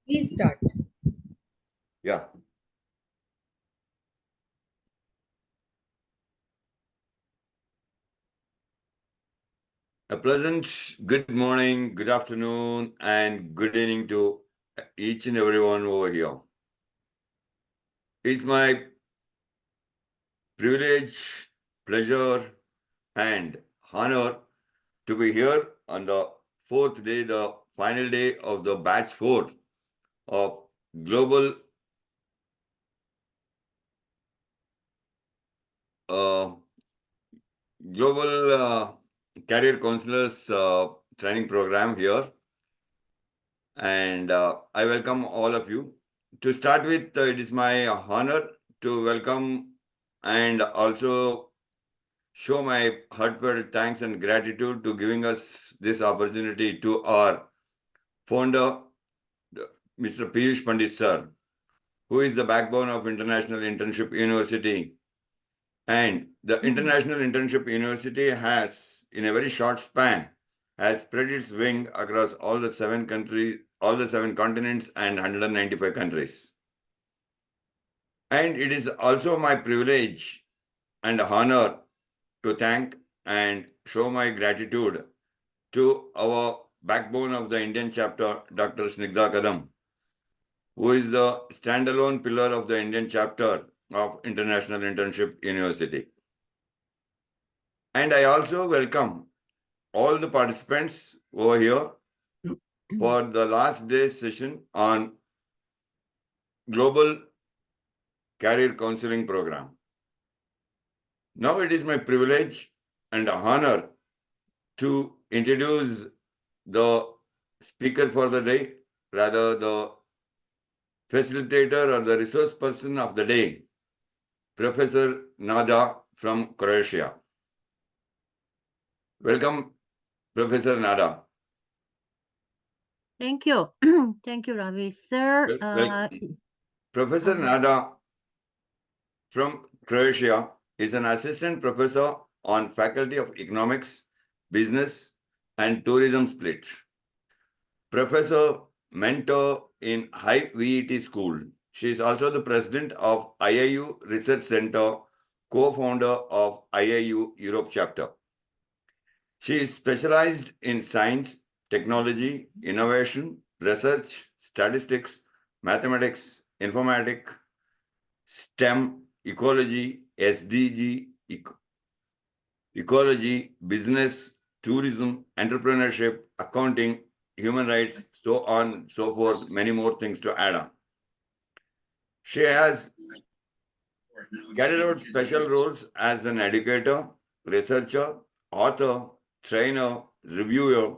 Please start. Yeah. A pleasant good morning, good afternoon, and good evening to each and everyone over here. It's my privilege, pleasure, and honor to be here on the fourth day, the final day of the batch 4 of Global uh, Global Career Counselors training program here. And I welcome all of you. To start with, it is my honor to welcome and also show my heartfelt thanks and gratitude to giving us this opportunity to our founder, Mr. Piyush Pandit sir, who is the backbone of International Internship University. And the International Internship University has, in a very short span, has spread its wing across all the 7 countries, all the 7 continents and 195 countries. And it is also my privilege and honor to thank and show my gratitude to our backbone of the Indian chapter, Dr. Snigdha Kadam, who is the standalone pillar of the Indian chapter of International Internship University. And I also welcome all the participants over here for the last day's session on Global Career Counseling Program. Now it is my privilege and honor to introduce the speaker for the day, rather the facilitator or the resource person of the day, Professor Nada from Croatia. Welcome, Professor Nada. Thank you. Thank you, Ravi. Sir, Professor Nada from Croatia is an assistant professor on Faculty of Economics, Business, and Tourism Split. Professor, mentor in High VET School. She is also the president of IIU Research Center, co-founder of IIU Europe chapter. She is specialized in science, technology, innovation, research, statistics, mathematics, informatics, STEM, ecology, SDG, ecology, business, tourism, entrepreneurship, accounting, human rights, so on, so forth, many more things to add on. She has carried out special roles as an educator, researcher, author, trainer, reviewer,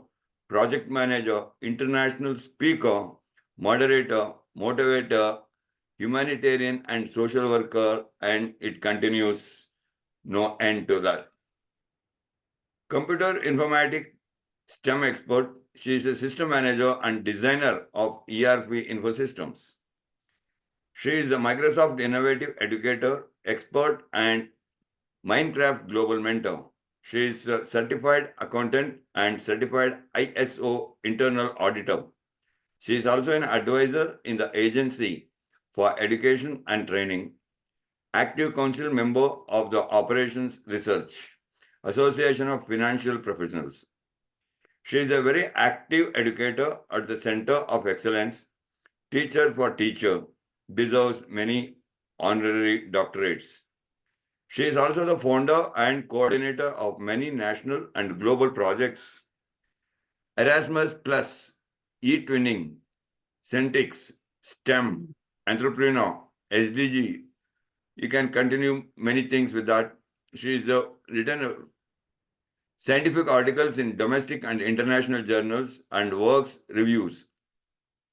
project manager, international speaker, moderator, motivator, humanitarian and social worker, and it continues, no end to that. Computer informatics STEM expert, she is a system manager and designer of ERP Infosystems. She is a Microsoft Innovative Educator, expert, and Minecraft Global Mentor. She is a certified accountant and certified ISO internal auditor. She is also an advisor in the Agency for Education and Training, active council member of the Operations Research Association of Financial Professionals. She is a very active educator at the Center of Excellence, teacher for teacher, deserves many honorary doctorates. She is also the founder and coordinator of many national and global projects, Erasmus Plus, e-twinning, Centix, STEM, Entrepreneur, SDG. You can continue many things with that. She is written scientific articles in domestic and international journals and works reviews.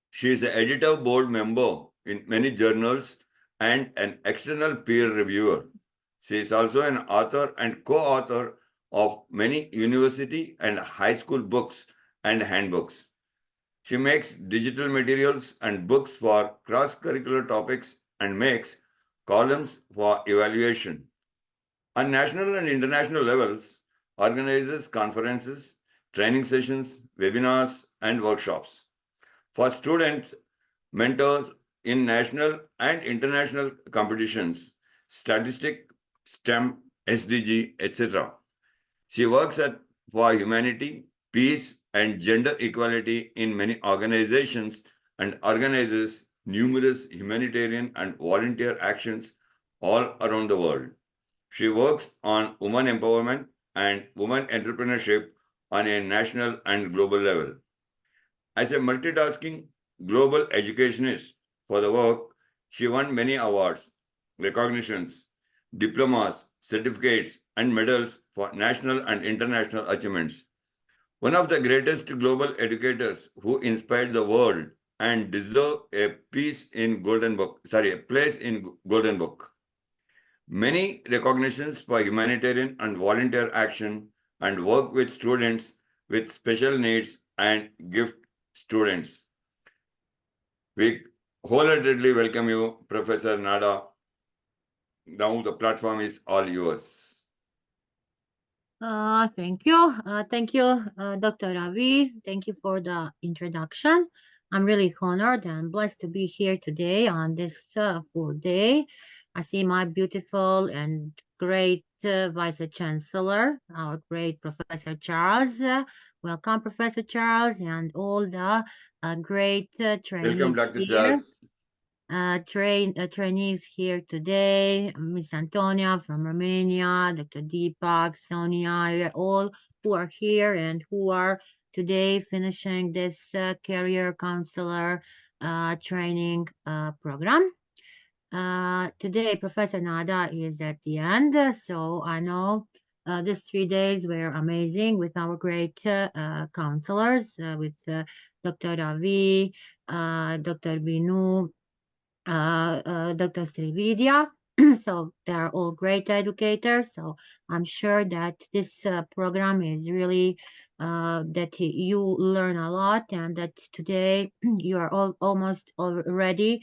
She is an editor board member in many journals and an external peer reviewer. She is also an author and co-author of many university and high school books and handbooks. She makes digital materials and books for cross-curricular topics and makes columns for evaluation. On national and international levels, organizes conferences, training sessions, webinars, and workshops. For students, mentors in national and international competitions, statistic, STEM, SDG, etc. She works for humanity, peace, and gender equality in many organizations and organizes numerous humanitarian and volunteer actions all around the world. She works on women empowerment and women entrepreneurship on a national and global level. As a multitasking global educationist for the work, she won many awards, recognitions, diplomas, certificates, and medals for national and international achievements. One of the greatest global educators who inspired the world and deserve a place in Golden Book. Many recognitions for humanitarian and volunteer action and work with students with special needs and gift students. We wholeheartedly welcome you, Professor Nada. Now the platform is all yours. Thank you. Thank you, Dr. Ravi. Thank you for the introduction. I'm really honored and blessed to be here today on this full day. I see my beautiful and great Vice Chancellor, our great Professor Charles. Welcome, Professor Charles, and all the great Welcome, trainees Dr. here. Charles. Trainees here today, Miss Antonia from Romania, Dr. Deepak, Sonia, all who are here and who are today finishing this career counselor training program. Today, Professor Nada is at the end, so I know these 3 days were amazing with our great counselors, with Dr. Ravi, Dr. Binu, Dr. Srividya. So they are all great educators. So I'm sure that this program is really that you learn a lot, and that today you are almost all ready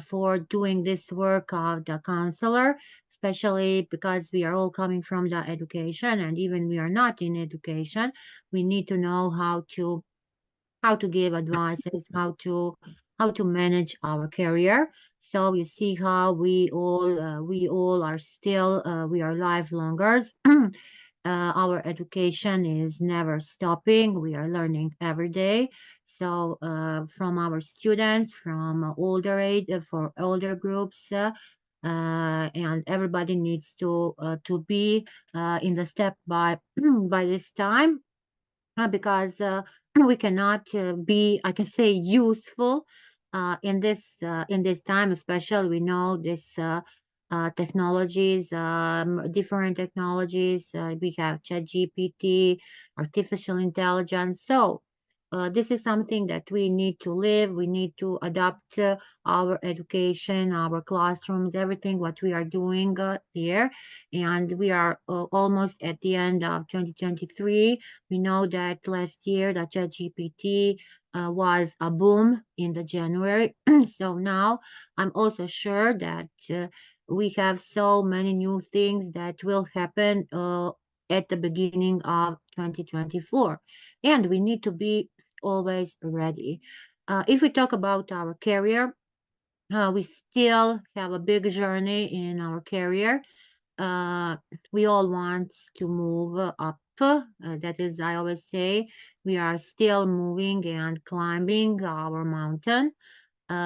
for doing this work of the counselor, especially because we are all coming from the education, and even we are not in education, we need to know how to give advices, how to manage our career. So you see how we all are still we are lifelongers. Our education is never stopping. We are learning every day. So from our students, from older age, for older groups. And everybody needs to be in the step by by this time, because we cannot be, I can say, useful in this time. Especially, we know this technologies, different technologies. We have ChatGPT, artificial intelligence. So this is something that we need to live. We need to adapt our education, our classrooms, everything what we are doing here. And we are almost at the end of 2023. We know that last year the ChatGPT was a boom in the January. So now I'm also sure that we have so many new things that will happen at the beginning of 2024, and we need to be always ready. If we talk about our career, we still have a big journey in our career. uh, we all want to move up. That is, I always say, we are still moving and climbing our mountain,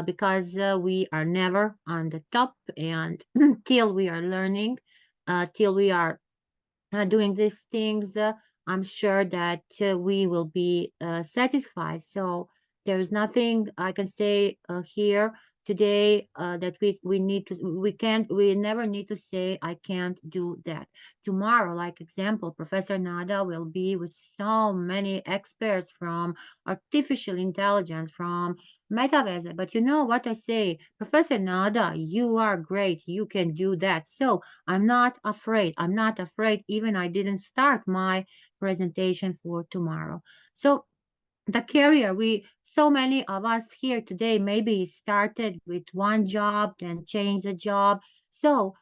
because we are never on the top, and till we are learning, till we are doing these things, I'm sure that we will be satisfied. So there is nothing I can say here today that we never need to say I can't do that. Tomorrow, like example, Professor Nada will be with so many experts from artificial intelligence, from metaverse. But you know what I say, Professor Nada, you are great. You can do that. So I'm not afraid. I'm not afraid. Even I didn't start my presentation for tomorrow. So the career, so many of us here today maybe started with one job, then changed the job. So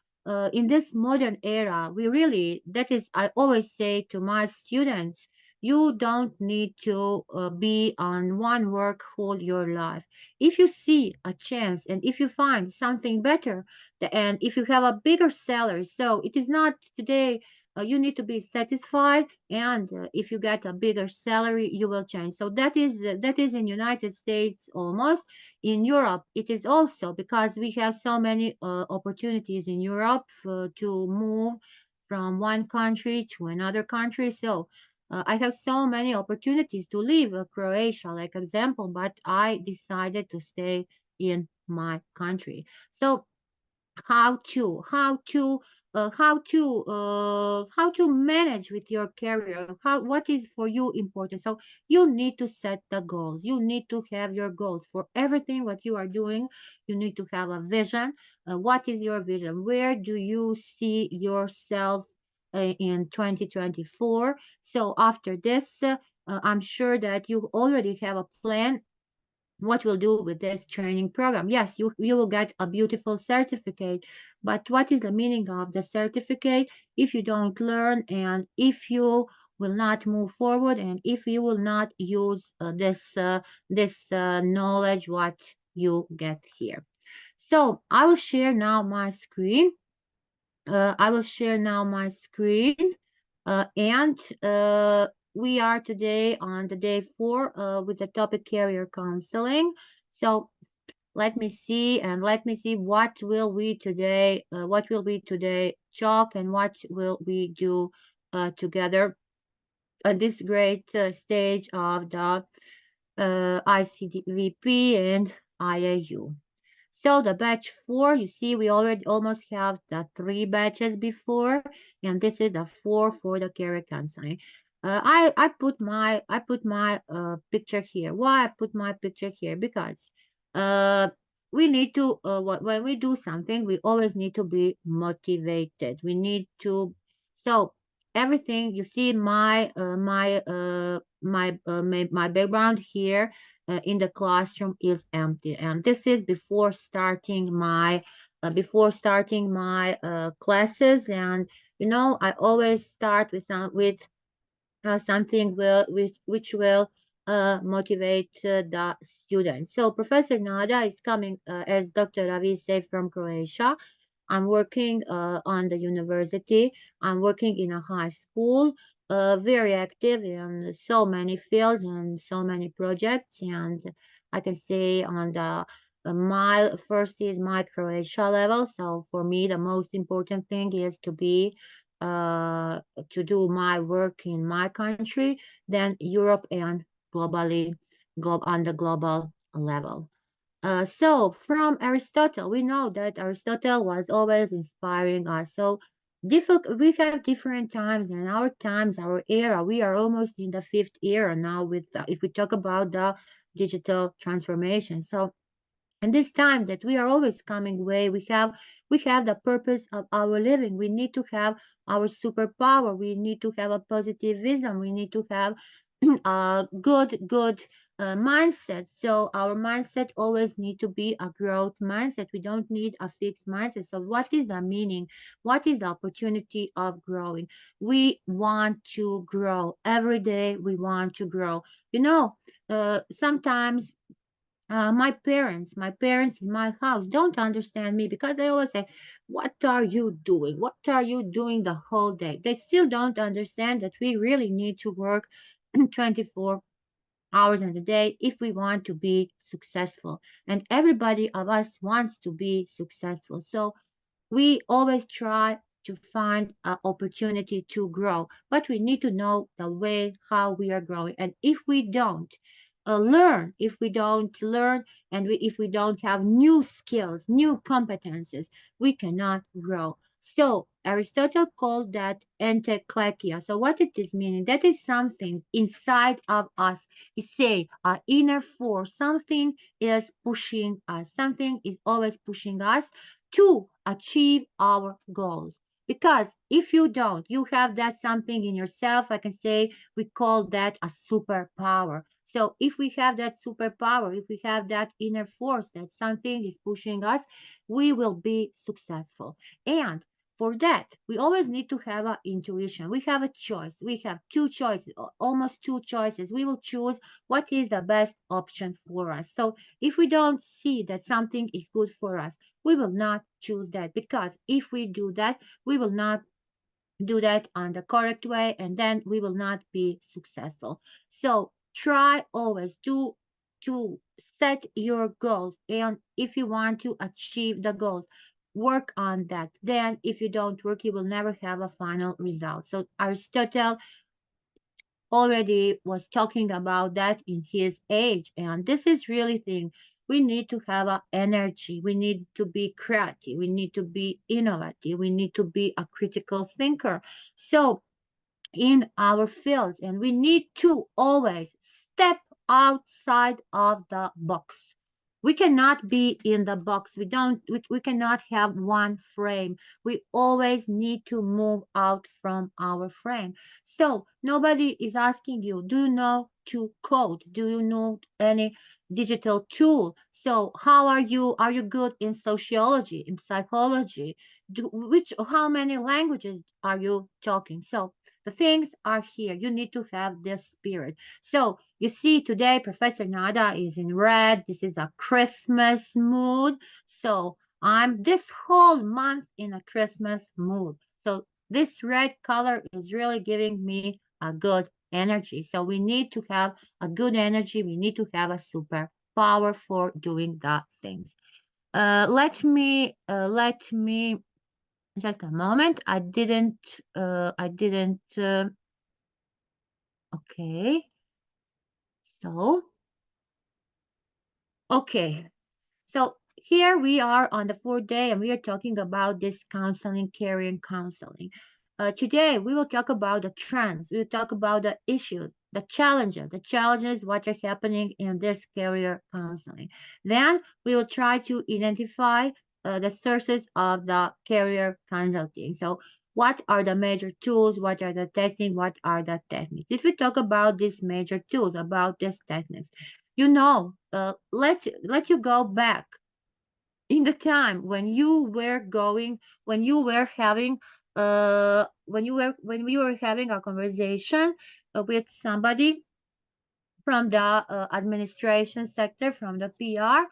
in this modern era, we really, that is, I always say to my students, You don't need to be on one work whole your life. If you see a chance and if you find something better, and if you have a bigger salary, so it is not today. You need to be satisfied, and if you get a bigger salary, you will change. So that is in United States almost. In Europe, it is also because we have so many opportunities in Europe to move from one country to another country. So I have so many opportunities to leave Croatia, like example, but I decided to stay in my country. So how to manage with your career, what is for you important. So you need to set the goals, you need to have your goals for everything what you are doing. You need to have a vision. What is your vision? Where do you see yourself in 2024? So after this, I'm sure that you already have a plan what we'll do with this training program. Yes, you will get a beautiful certificate, but what is the meaning of the certificate if you don't learn and if you will not move forward and if you will not use this knowledge what you get here? So I will share now my screen, and we are today on the day 4 with the topic career counseling. So let me see what will we today talk and what will we do together at this great stage of the ICDVP and IAU. So the batch 4, you see, we already almost have the 3 batches before, and this is the 4 for the career counseling. I put my picture here. Why I put my picture here? Because uh, we need to when we do something, we always need to be motivated. We need to so everything you see my background here in the classroom is empty, and this is before starting my classes. And I always start with something which will motivate the students. So Professor Nada is coming, as Dr. Ravi said, from Croatia. I'm working on the university. I'm working in a high school, very active in so many fields and so many projects. And I can say on the my first is my Croatia level. So for me, the most important thing is uh, to do my work in my country, then Europe and globally, on the global level. So from Aristotle, we know that Aristotle was always inspiring us. So we have different times, and our times, our era, we are almost in the fifth era now with if we talk about the digital transformation. So and this time that we are always coming way, we have the purpose of our living. We need to have our superpower. We need to have a positive vision. We need to have a good mindset. So our mindset always need to be a growth mindset. We don't need a fixed mindset. So what is the meaning? What is the opportunity of growing? We want to grow every day. We want to grow. Sometimes my parents in my house don't understand me because they always say, "What are you doing? What are you doing the whole day?" They still don't understand that we really need to work 24 hours in a day if we want to be successful. And everybody of us wants to be successful. So we always try to find an opportunity to grow, but we need to know the way how we are growing. And if we don't learn, and if we don't have new skills, new competences, we cannot grow. So Aristotle called that entekleksia. So what it is meaning? That is something inside of us. He say our inner force, something is pushing us, something is always pushing us to achieve our goals. Because if you don't, you have that something in yourself, I can say we call that a superpower. So if we have that superpower, if we have that inner force that something is pushing us, we will be successful. And for that, we always need to have an intuition. We have a choice. We have two choices, almost two choices. We will choose what is the best option for us. So if we don't see that something is good for us, we will not choose that, because if we do that, we will not do that on the correct way, and then we will not be successful. So try always to set your goals, and if you want to achieve the goals, work on that. Then if you don't work, you will never have a final result. So Aristotle already was talking about that in his age, and this is really thing. We need to have a energy, we need to be creative, we need to be innovative, we need to be a critical thinker. So in our fields, and we need to always step outside of the box. We cannot be in the box. We cannot have one frame. We always need to move out from our frame. So nobody is asking you, do you know to code? Do you know any digital tool? So are you good in sociology, in psychology? How many languages are you talking? So the things are here. You need to have this spirit. So you see, today Professor Nada is in red. This is a Christmas mood. So I'm this whole month in a Christmas mood. So this red color is really giving me a good energy. So we need to have a good energy. We need to have a super power for doing the things. Let me just a moment. I didn't. Okay. So, okay. So here we are on the fourth day, and we are talking about this counseling, career counseling. Today we will talk about the trends. We will talk about the issues, the challenges, what are happening in this career counseling. Then we will try to identify the sources of the career consulting. So what are the major tools? What are the testing? What are the techniques? If we talk about these major tools, about these techniques, let you go back in the time when you were going, when you were having, when we were having a conversation with somebody from the administration sector, from the PR,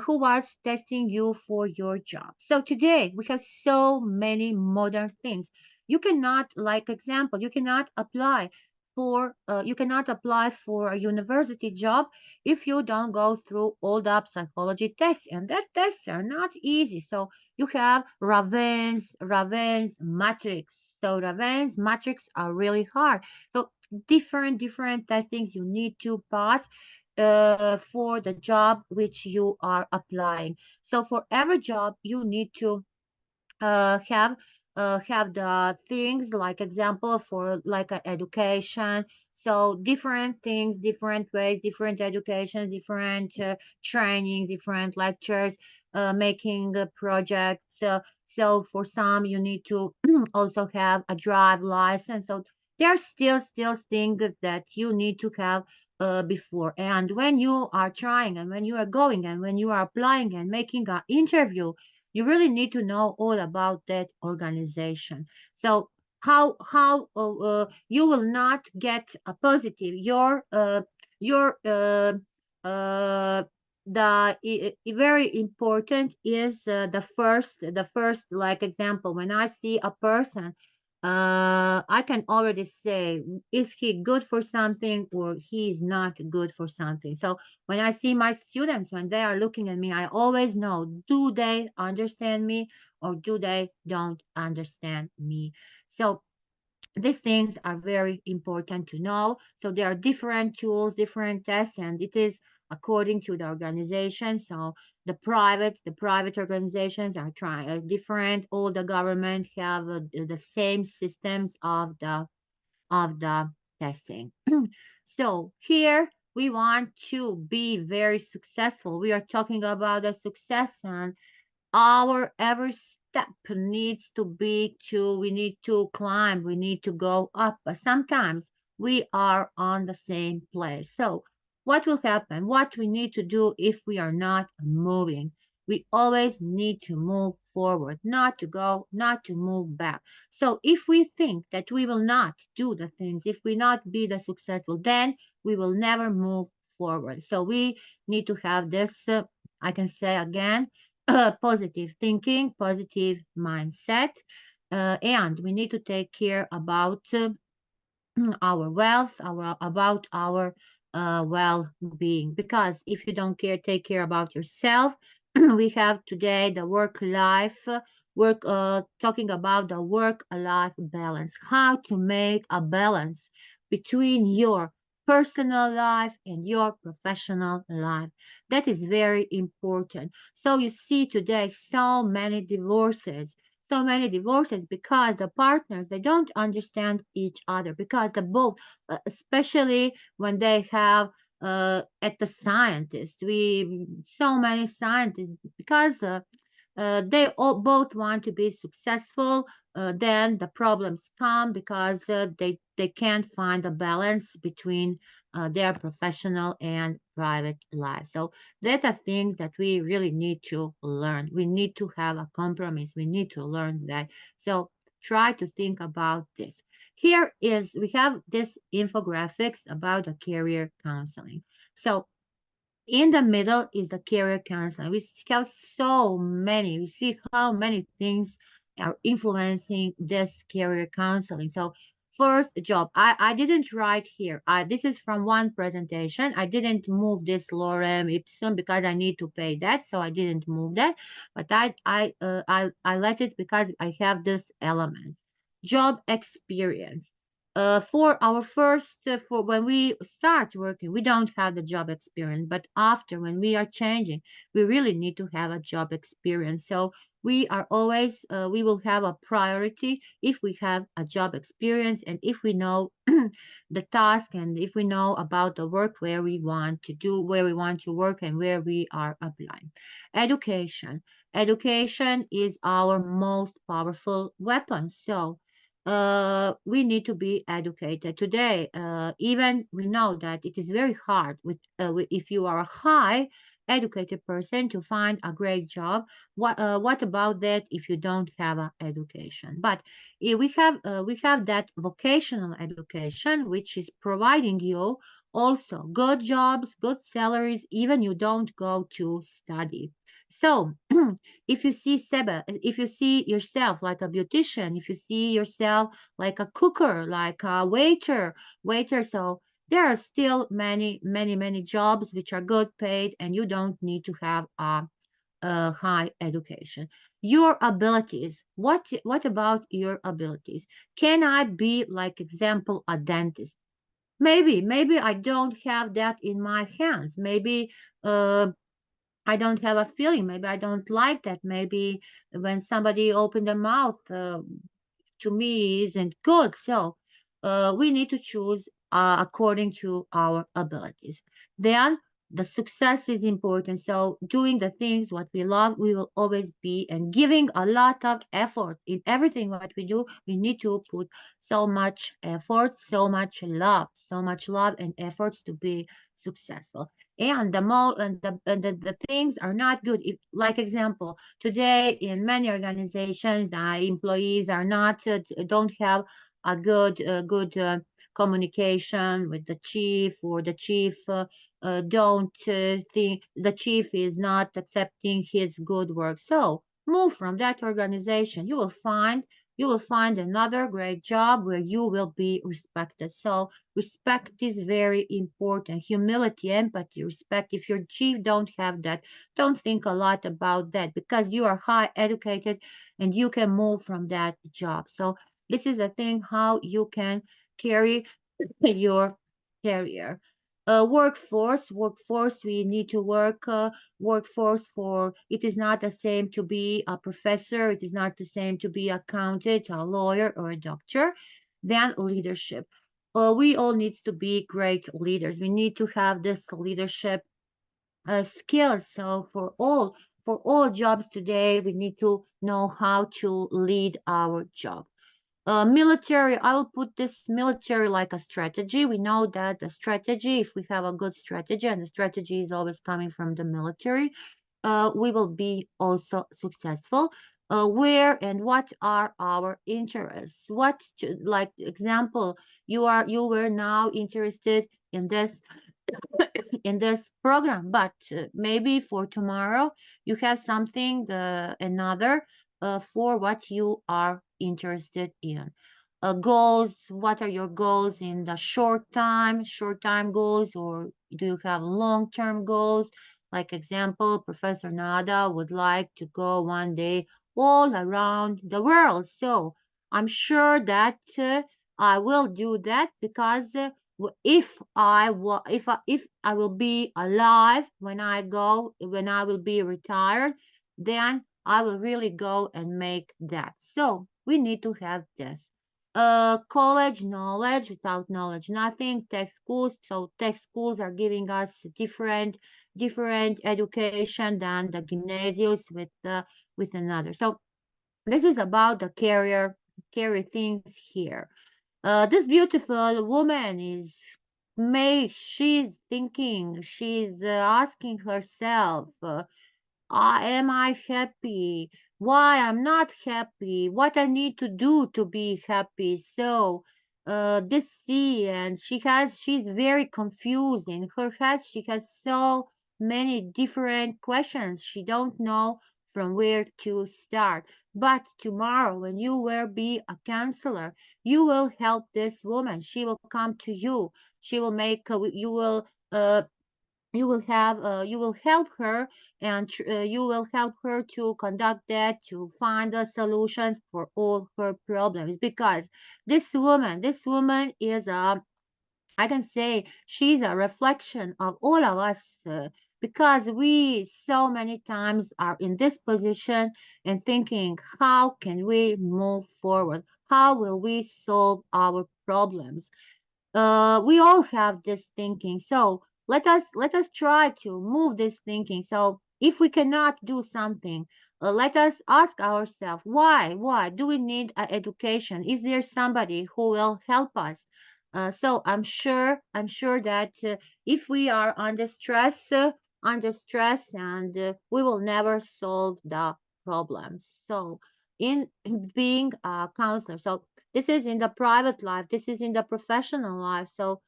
who was testing you for your job. So today we have so many modern things. You cannot, like example, you cannot apply for a university job if you don't go through all the psychology tests, and that tests are not easy. So you have Raven's matrix. So Raven's matrix are really hard. So different testings you need to pass for the job which you are applying. So for every job you need to uh, have have the things, like example, for like a education. So different things, different ways, different education, different training, different lectures, making projects. So for some you need to also have a drive license. So there are still things that you need to have before. And when you are trying, and when you are going, and when you are applying and making an interview, you really need to know all about that organization. So you will not get a positive your uh, very important is the first, like example, when I see a person, I can already say, is he good for something or he is not good for something. So when I see my students, when they are looking at me, I always know, do they understand me or do they don't understand me? So these things are very important to know. So there are different tools, different tests, and it is according to the organization. So the private organizations are trying different. All the government have the same systems of the testing. So here we want to be very successful. We are talking about the success, and our every step needs to be to we need to climb, we need to go up, but sometimes we are on the same place. So what will happen, what we need to do if we are not moving? We always need to move forward, not to go, not to move back. So if we think that we will not do the things, if we not be the successful, then we will never move forward. So we need to have this, I can say again, positive thinking, positive mindset, and we need to take care about our wealth, our about our well-being. Because if you don't take care about yourself, we have today the work talking about the work-life balance, how to make a balance between your personal life and your professional life. That is very important. So you see today so many divorces because the partners they don't understand each other because the both especially when they have at the scientists we so many scientists because they all both want to be successful. Then the problems come because they can't find a balance between their professional and private life. So that are things that we really need to learn. We need to have a compromise. We need to learn that. So try to think about this. Here is we have this infographics about the career counseling. So in the middle is the career counseling. We have so many. We see how many things are influencing this career counseling. So first job. I didn't write here. This is from one presentation. I didn't move this lorem ipsum because I need to pay that, so I didn't move that. But I let it because I have this element. Job experience for our first for when we start working we don't have the job experience, but after when we are changing we really need to have a job experience. So we are always we will have a priority if we have a job experience and if we know the task and if we know about the work where we want to do, where we want to work and where we are applying. Education is our most powerful weapon. So we need to be educated today. Even we know that it is very hard if you are a high educated person to find a great job. What about that if you don't have an education? But we have that vocational education which is providing you also good jobs, good salaries, even you don't go to study. So if you see Seba, if you see yourself like a beautician, if you see yourself like a cooker, like a waiter, so there are still many jobs which are good paid, and you don't need to have a high education. Your abilities. What about your abilities? Can I be, like example, a dentist? Maybe I don't have that in my hands. Maybe uh, I don't have a feeling. Maybe I don't like that. Maybe when somebody opened their mouth, to me isn't good. So we need to choose according to our abilities. Then the success is important. So doing the things what we love, we will always be and giving a lot of effort in everything what we do. We need to put so much effort, so much love and efforts to be successful. And the things are not good. If, like example, today in many organizations, employees are not don't have a good communication with the chief, or the chief don't think the chief is not accepting his good work. So move from that organization. You will find another great job where you will be respected. So respect is very important. Humility, empathy, respect. If your chief don't have that, don't think a lot about that because you are high educated and you can move from that job. So this is the thing how you can carry your career. Workforce, we need to workforce for, it is not the same to be a professor, it is not the same to be accountant, a lawyer, or a doctor. Then leadership. We all need to be great leaders. We need to have this leadership skills. So for all jobs today, we need to know how to lead our job. Military, I will put this military like a strategy. We know that the strategy, if we have a good strategy, and the strategy is always coming from the military, we will be also successful. Where and what are our interests? Like example, you were now interested in this in this program, but maybe for tomorrow you have something another for what you are interested in. Goals, what are your goals in the short time goals, or do you have long term goals? Like example, Professor Nada would like to go one day all around the world. So I'm sure that I will do that because if I will be alive when I will be retired, then I will really go and make that. So we need to have this. College knowledge, without knowledge nothing. Tech schools, so tech schools are giving us different education than the gymnasiums with another. So this is about the career things here. This beautiful woman she's thinking, she's asking herself, am I happy? Why I'm not happy? What I need to do to be happy? So, this see, and she's very confused in her head. She has so many different questions. She don't know from where to start. But tomorrow, when you will be a counselor, you will help this woman. She will come to you. She will make, uh, you will help her and you will help her to conduct that to find the solutions for all her problems because this woman is a I can say she's a reflection of all of us because we so many times are in this position and thinking how can we move forward, how will we solve our problems. We all have this thinking. So let us try to move this thinking. So if we cannot do something, let us ask ourselves why do we need education? Is there somebody who will help us? So I'm sure that if we are under stress, and we will never solve the problems. So in being a counselor, so this is in the private life, this is in the professional life. So,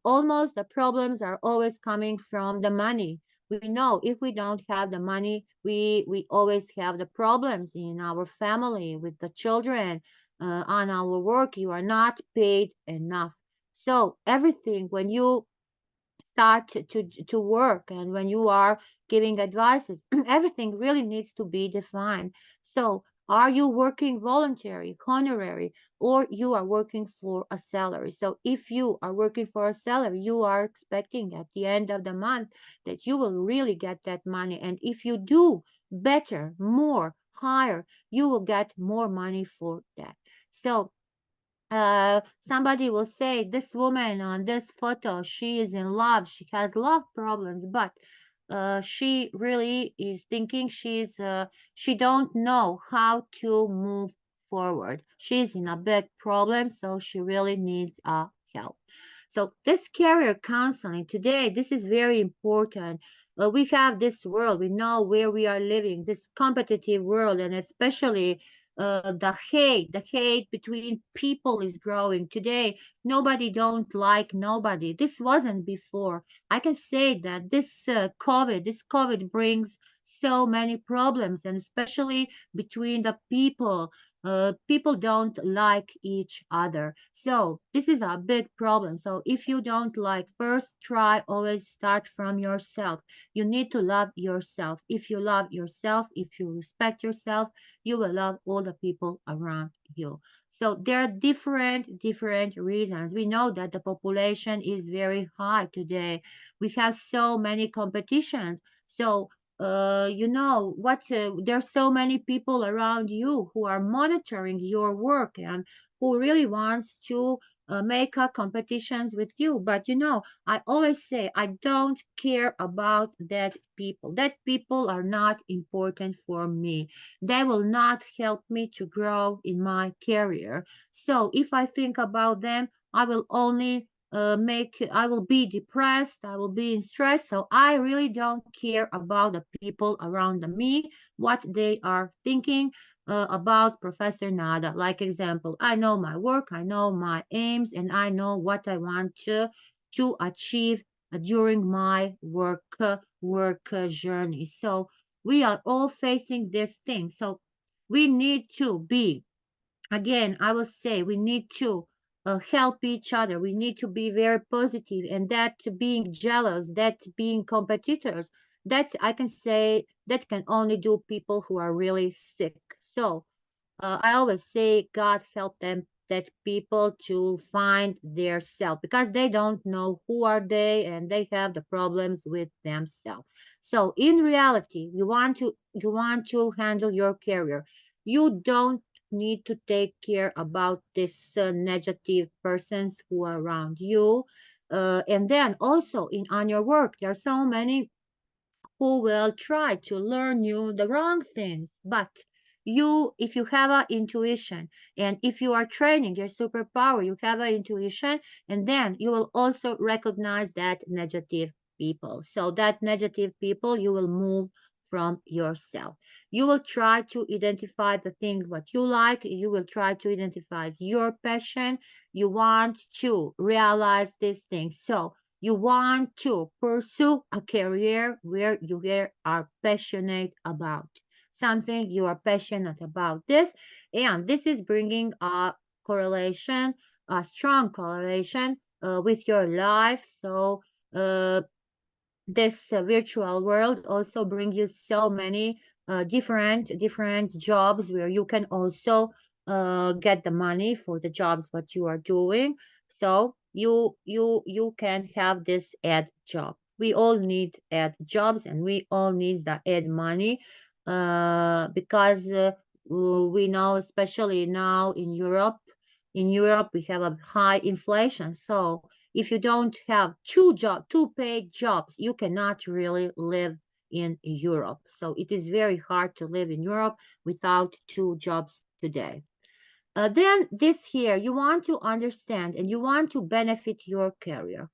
almost the problems are always coming from the money. We know if we don't have the money, we always have the problems in our family, with the children, on our work. You are not paid enough. So, everything when you start to work and when you are giving advices, everything really needs to be defined. So are you working voluntary, honorary, or you are working for a salary? So if you are working for a salary, you are expecting at the end of the month that you will really get that money. And if you do better, more, higher, you will get more money for that. So somebody will say, this woman on this photo, she is in love, she has love problems, but she really is thinking she don't know how to move forward. She's in a big problem, so she really needs help. So this career counseling today, this is very important. We have this world, we know where we are living, this competitive world, and especially the hate between people is growing today. Nobody don't like nobody. This wasn't before. I can say that this COVID brings so many problems, and especially between the people. People don't like each other. So this is a big problem. So if you don't like, first try always start from yourself. You need to love yourself. If you love yourself, if you respect yourself, you will love all the people around you. So there are different reasons. We know that the population is very high today. We have so many competitions. So there's so many people around you who are monitoring your work and who really wants to make a competitions with you. But I always say I don't care about that people. That people are not important for me. They will not help me to grow in my career. So if I think about them, I will only I will be depressed, I will be in stress. So I really don't care about the people around me, what they are thinking about Professor Nada. Like example, I know my work, I know my aims, and I know what I want to achieve during my work journey. So we are all facing this thing. So we need to be, again, I will say, we need to help each other. We need to be very positive, and that being jealous, that being competitors, that I can say that can only do people who are really sick. So I always say God help them, that people to find their self, because they don't know who are they, and they have the problems with themselves. So in reality, you want to handle your career. You don't need to take care about this negative persons who are around you. And then also in on your work, there are so many who will try to learn you the wrong things. But you, if you have an intuition, and if you are training your superpower, you have an intuition, and then you will also recognize that negative people. So that negative people, you will move from yourself. You will try to identify the things what you like. You will try to identify your passion. You want to realize these things. So you want to pursue a career where you are passionate about something, you are passionate about this, and this is bringing a correlation, a strong correlation with your life. So uh, this virtual world also brings you so many different jobs where you can also get the money for the jobs what you are doing. So you can have this ad job. We all need ad jobs, and we all need the ad money because we know, especially now in Europe we have a high inflation. So if you don't have two paid jobs, you cannot really live in Europe. So it is very hard to live in Europe without two jobs today. Then this here, you want to understand and you want to benefit your career.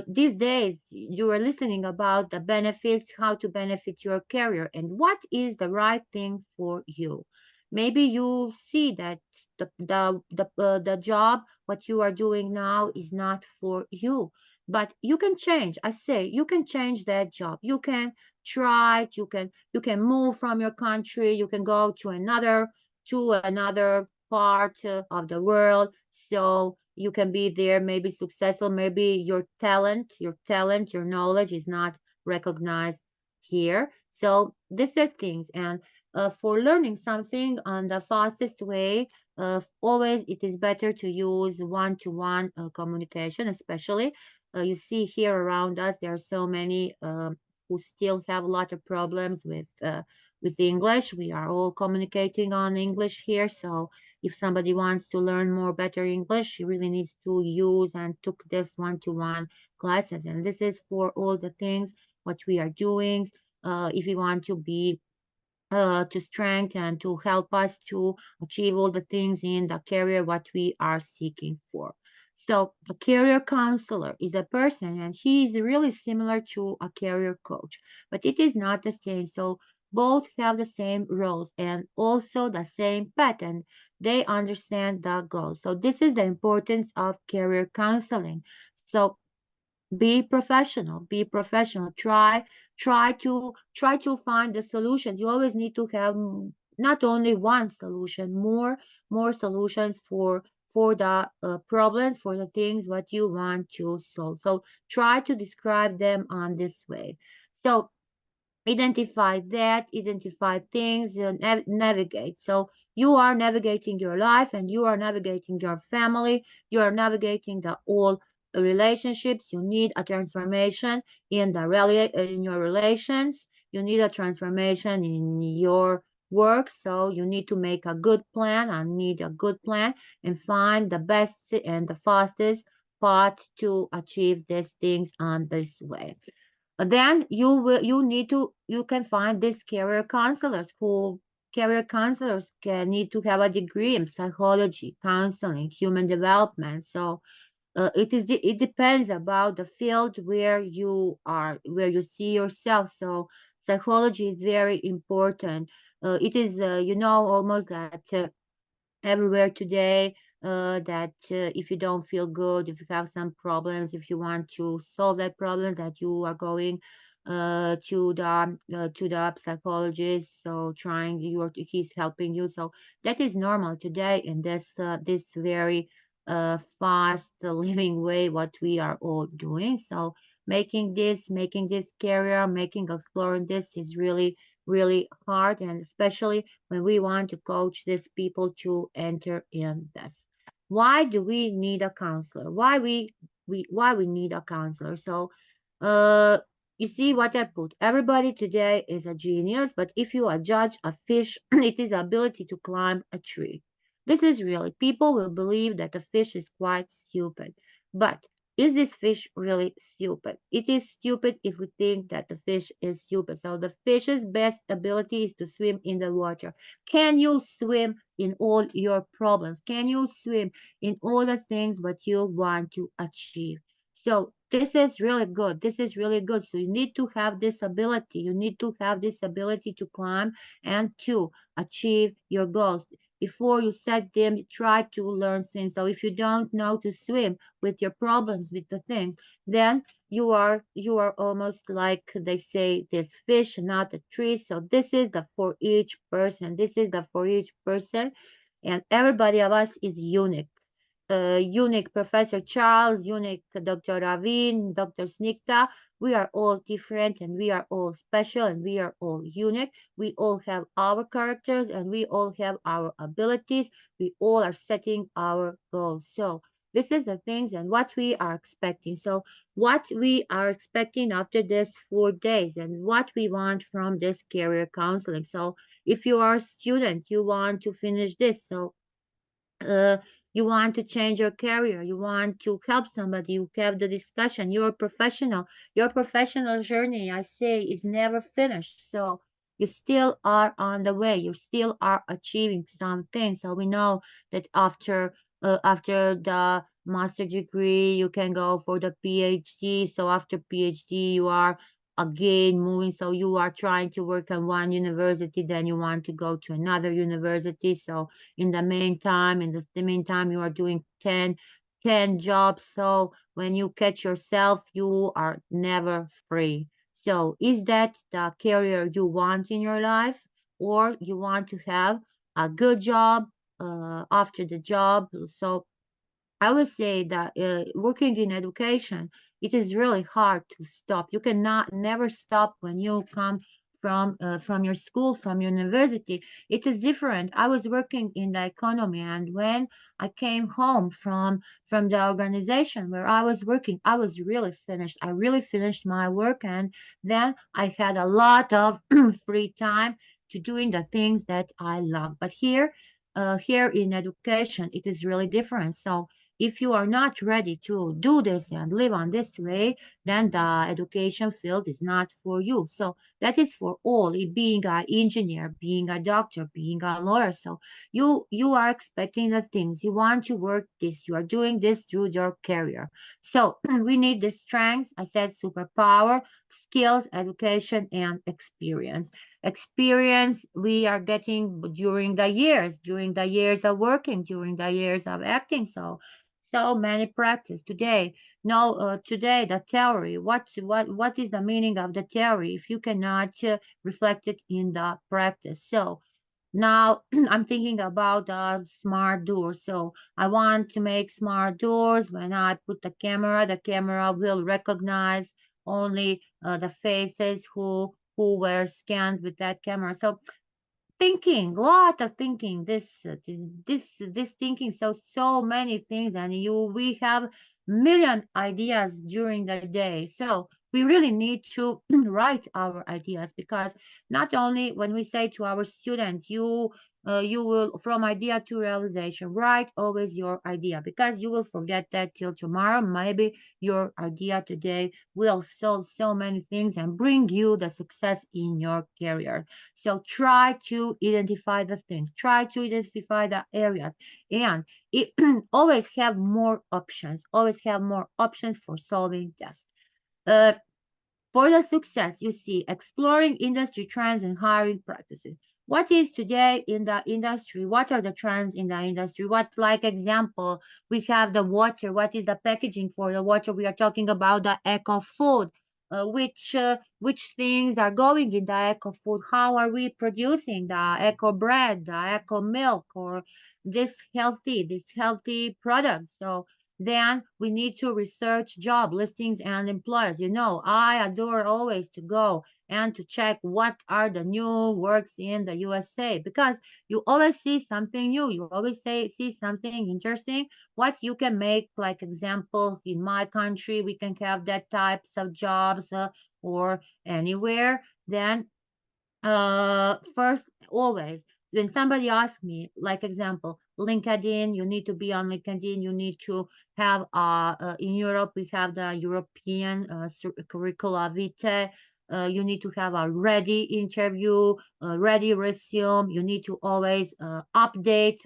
These days you are listening about the benefits, how to benefit your career, and what is the right thing for you. Maybe you see that the job what you are doing now is not for you, but you can change. I say you can change that job. You can try it. You can move from your country. You can go to another part of the world, so you can be there, maybe successful. Maybe your knowledge is not recognized here. So these are things. And for learning something on the fastest way, always it is better to use one-to-one communication. Especially you see here around us, there are so many who still have a lot of problems with English. We are all communicating on English here. So if somebody wants to learn more better English, she really needs to use and took this one-to-one classes. And this is for all the things what we are doing. If you want to be to strengthen and to help us to achieve all the things in the career what we are seeking for. So a career counselor is a person, and he is really similar to a career coach, but it is not the same. So both have the same roles and also the same pattern. They understand the goal. So this is the importance of career counseling. So be professional. Try to find the solutions. You always need to have not only one solution, more solutions for the problems, for the things what you want to solve. So try to describe them on this way. So identify things, navigate. So you are navigating your life, and you are navigating your family, you are navigating the all relationships. You need a transformation in your relations. You need a transformation in your work. So you need to make a good plan. I need a good plan and find the best and the fastest path to achieve these things on this way. Then you can find these career counselors can need to have a degree in psychology, counseling, human development. So It depends about the field where you are, where you see yourself. So psychology is very important. It is, almost that everywhere today, that if you don't feel good, if you have some problems, if you want to solve that problem, that you are going to the psychologist, so trying he's helping you. So that is normal today in this very fast living way what we are all doing. So making this career, making exploring this is really really hard, and especially when we want to coach these people to enter in this. Why do we need a counselor? Why we need a counselor? So, uh, you see what I put. Everybody today is a genius, but if you are judge a fish, it is ability to climb a tree. This is really people will believe that a fish is quite stupid, but is this fish really stupid? It is stupid if we think that the fish is stupid. So the fish's best ability is to swim in the water. Can you swim in all your problems? Can you swim in all the things what you want to achieve? So this is really good. This is really good. So you need to have this ability. You need to have this ability to climb and to achieve your goals. Before you set them, you try to learn things. So if you don't know to swim, with your problems with the things, then you are almost like they say this fish, not a tree. So this is the for each person. This is the for each person, and everybody of us is unique. Unique Professor Charles, unique Dr. Ravin, Dr. Snikta. We are all different and we are all special and we are all unique. We all have our characters and we all have our abilities. We all are setting our goals. So this is the things and what we are expecting. So what we are expecting after this 4 days and what we want from this career counseling. So if you are a student, you want to finish this. So uh, you want to change your career, you want to help somebody, you have the discussion, your professional journey, I say, is never finished. So you still are on the way, you still are achieving something. So we know that after the master degree, you can go for the PhD. So after PhD, you are again moving. So you are trying to work on one university, then you want to go to another university. So in the meantime you are doing 10 jobs. So when you catch yourself, you are never free. So is that the career you want in your life, or you want to have a good job after the job? So I would say that working in education, it is really hard to stop. You cannot never stop when you come from your school, from university. It is different. I was working in the economy, and when I came home from the organization where I was working, I was really finished. I really finished my work, and then I had a lot of free time to doing the things that I love. But here in education, it is really different. So if you are not ready to do this and live on this way, then the education field is not for you. So that is for all, being an engineer, being a doctor, being a lawyer. So you are expecting the things. You want to work this, you are doing this through your career. So we need the strengths, I said superpower, skills, education, and experience. Experience we are getting during the years of working, during the years of acting. So many practice today. No, today the theory. What is the meaning of the theory if you cannot reflect it in the practice? So now I'm thinking about smart doors. So I want to make smart doors. When I put the camera will recognize only the faces who were scanned with that camera. So thinking, lot of thinking, this thinking, so many things, and we have million ideas during the day. So we really need to write our ideas, because not only when we say to our student, You will, from idea to realization, write always your idea, because you will forget that till tomorrow. Maybe your idea today will solve so many things and bring you the success in your career. So try to identify the things, try to identify the areas, and it, always have more options, always have more options for solving this. Uh, for the success, you see, exploring industry trends and hiring practices. What is today in the industry? What are the trends in the industry? What, like example, we have the water. What is the packaging for the water? We are talking about the eco food. Which things are going in the eco food? How are we producing the eco bread, the eco milk, or this healthy product? So then we need to research job listings and employers. I adore always to go and to check what are the new works in the USA, because you always see something new. You always see something interesting. What you can make, like example, in my country, we can have that types of jobs, or anywhere. Then first, always, when somebody asks me, like example, LinkedIn, you need to be on LinkedIn. You need to have, in Europe, we have the European curricula vitae. You need to have a ready interview, a ready resume. You need to always update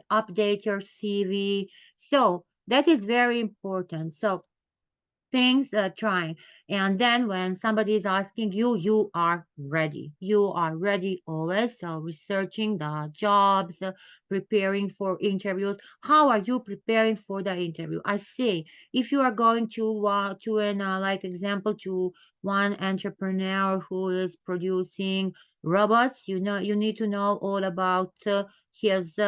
your CV. So that is very important. So things, trying, and then when somebody is asking you, you are ready always. So researching the jobs, preparing for interviews. How are you preparing for the interview? I say, if you are going to an, like example, to one entrepreneur who is producing robots, you need to know all about his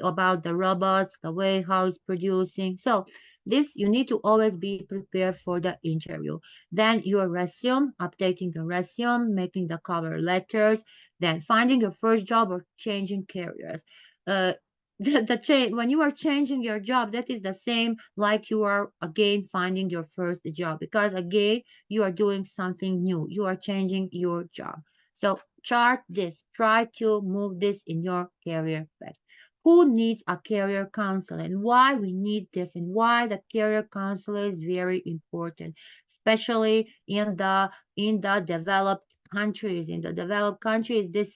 about the robots, the way how he's producing. So this, you need to always be prepared for the interview. Then your resume, updating your resume, making the cover letters, then finding your first job or changing careers. Uh, the change, when you are changing your job, that is the same like you are again finding your first job, because again you are doing something new. You are changing your job. So chart this, try to move this in your career path. Who needs a career counselor, and why we need this, and why the career counselor is very important, especially in the developed countries. In the developed countries, this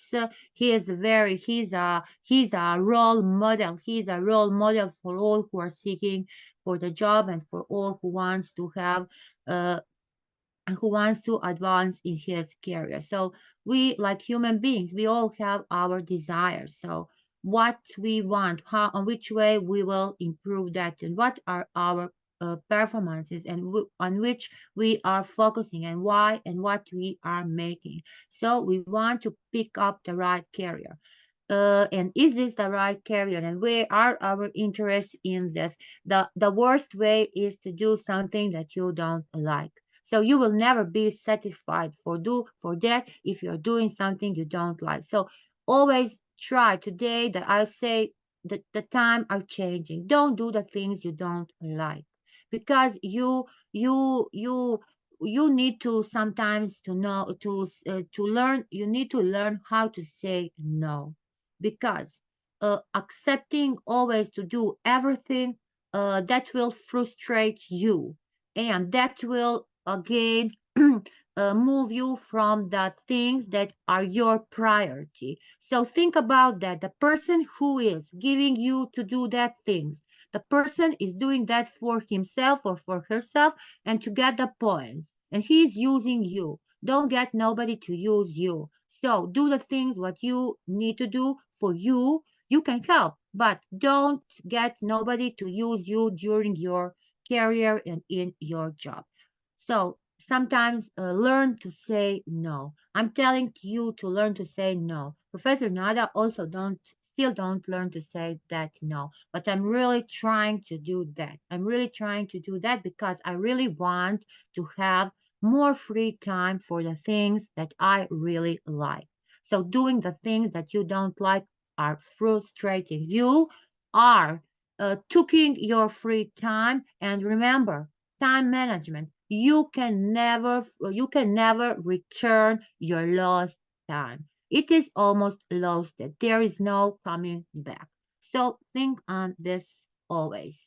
he's a role model. He's a role model for all who are seeking for the job, and for all uh, who wants to advance in his career. So we, like human beings, we all have our desires. So what we want, how, on which way we will improve that, and what are our performances, and on which we are focusing, and why, and what we are making. So we want to pick up the right career. And is this the right career, and where are our interests in this? The worst way is to do something that you don't like. So you will never be satisfied for that if you're doing something you don't like. So always try. Today that I say, that the time are changing. Don't do the things you don't like, because you need to sometimes to know to learn. You need to learn how to say no, because accepting always to do everything, that will frustrate you, and that will again move you from the things that are your priority. So think about that. The person who is giving you to do that things, the person is doing that for himself or for herself, and to get the points, and he's using you. Don't get nobody to use you. So do the things what you need to do for you. You can help, but don't get nobody to use you during your career and in your job. So sometimes learn to say no. I'm telling you to learn to say no. Professor Nada also don't learn to say that no. But I'm really trying to do that. I'm really trying to do that because I really want to have more free time for the things that I really like. So doing the things that you don't like are frustrating. You are taking your free time, and remember, time management. You can never return your lost time. it is almost lost. There is no coming back. So think on this always.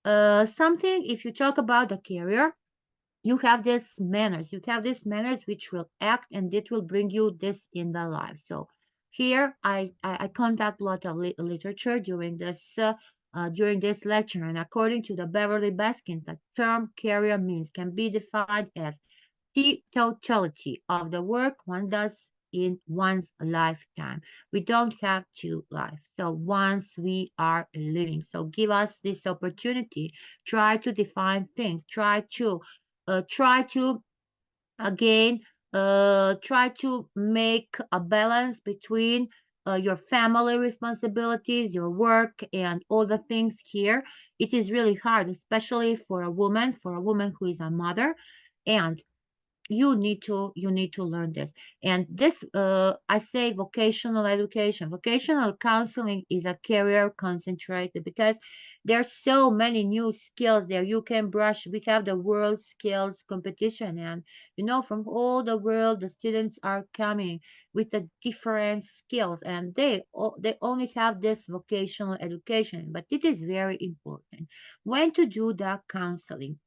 Something, if you talk about the career, you have this manners. You have this manners which will act and it will bring you this in the life. So here I contact a lot of literature during this lecture, and according to the Beverly Baskin, the term career means can be defined as the totality of the work one does in one's lifetime. We don't have two lives. So once we are living, so give us this opportunity. Try to define things. Try to again try to make a balance between your family responsibilities, your work, and all the things here. It is really hard, especially for a woman who is a mother, and you need to learn this. And this I say vocational education, vocational counseling is a career concentrated, because there's so many new skills there you can brush. We have the world skills competition, and from all the world the students are coming with the different skills, and they only have this vocational education, but it is very important when to do the counseling.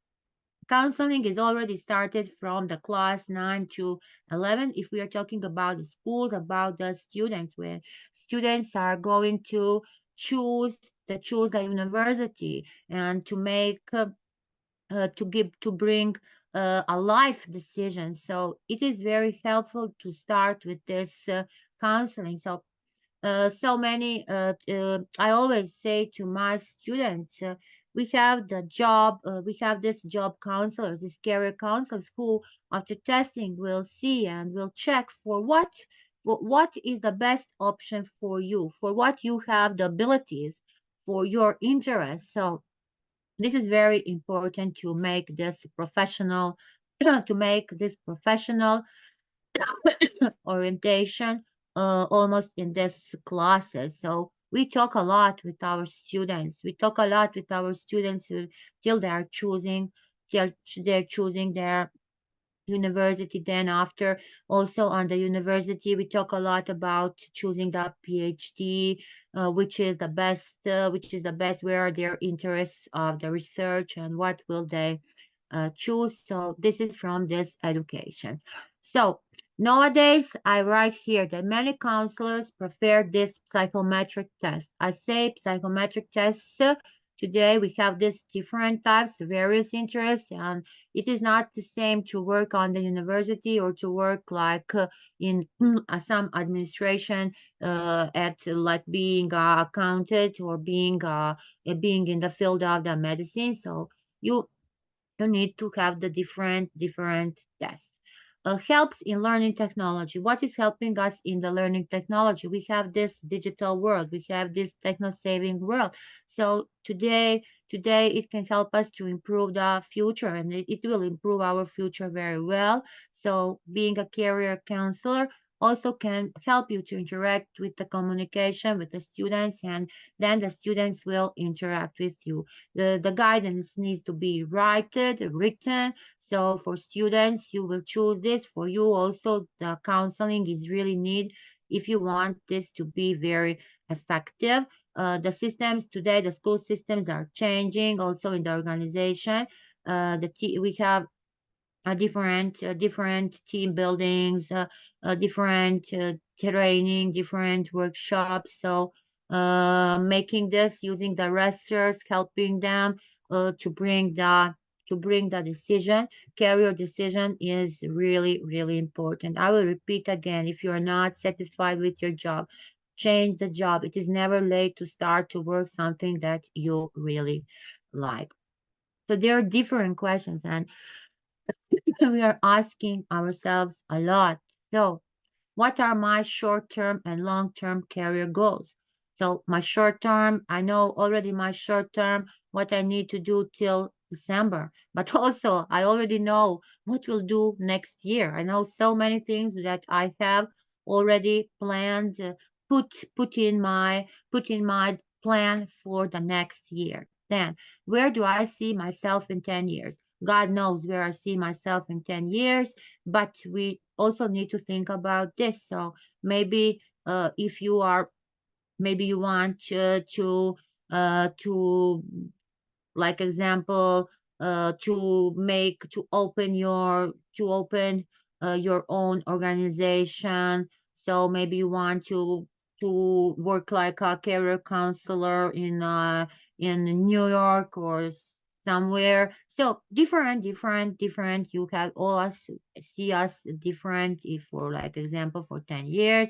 Counseling is already started from the class 9 to 11. If we are talking about the schools, about the students, where students are going to choose the university, and to bring a life decision. So it is very helpful to start with this counseling. I always say to my students, we have this job counselors, these career counselors, who after testing will see and will check for what is the best option for you, for what you have the abilities, for your interests. So this is very important to make this professional to make this professional orientation almost in these classes. So we talk a lot with our students. We talk a lot with our students till they are choosing their university. Then after, also on the university, we talk a lot about choosing the PhD, which is the best, where are their interests of the research, and what will they choose. So this is from this education. So nowadays, I write here that many counselors prefer this psychometric test. I say psychometric tests. Today we have these different types, various interests, and it is not the same to work on the university or to work like in some administration, at like being accountant, or being in the field of the medicine. So you you need to have the different tests. Helps in learning technology. What is helping us in the learning technology? We have this digital world. We have this techno-saving world. So today it can help us to improve the future, and it will improve our future very well. So being a career counselor also can help you to interact with the communication with the students, and then the students will interact with you. The guidance needs to be written. So for students, you will choose this. For you also, the counseling is really need if you want this to be very effective. The systems today, the school systems are changing also in the organization. We have different team buildings, different training, different workshops. So making this, using the resters, helping them to bring the decision. Career decision is really, really important. I will repeat again: if you are not satisfied with your job, change the job. It is never late to start to work something that you really like. So there are different questions, and we are asking ourselves a lot. So, what are my short-term and long-term career goals? So, my short-term, I know already my short-term, what I need to do till December, but also I already know what we'll do next year. I know so many things that I have already planned, put in my plan for the next year. Then, where do I see myself in 10 years? God knows where I see myself in 10 years, but we also need to think about this. So maybe if you are, maybe you want to like example to open your own organization. So maybe you want to work like a career counselor in New York or somewhere. So different. You have all us see us different. If for like example for 10 years,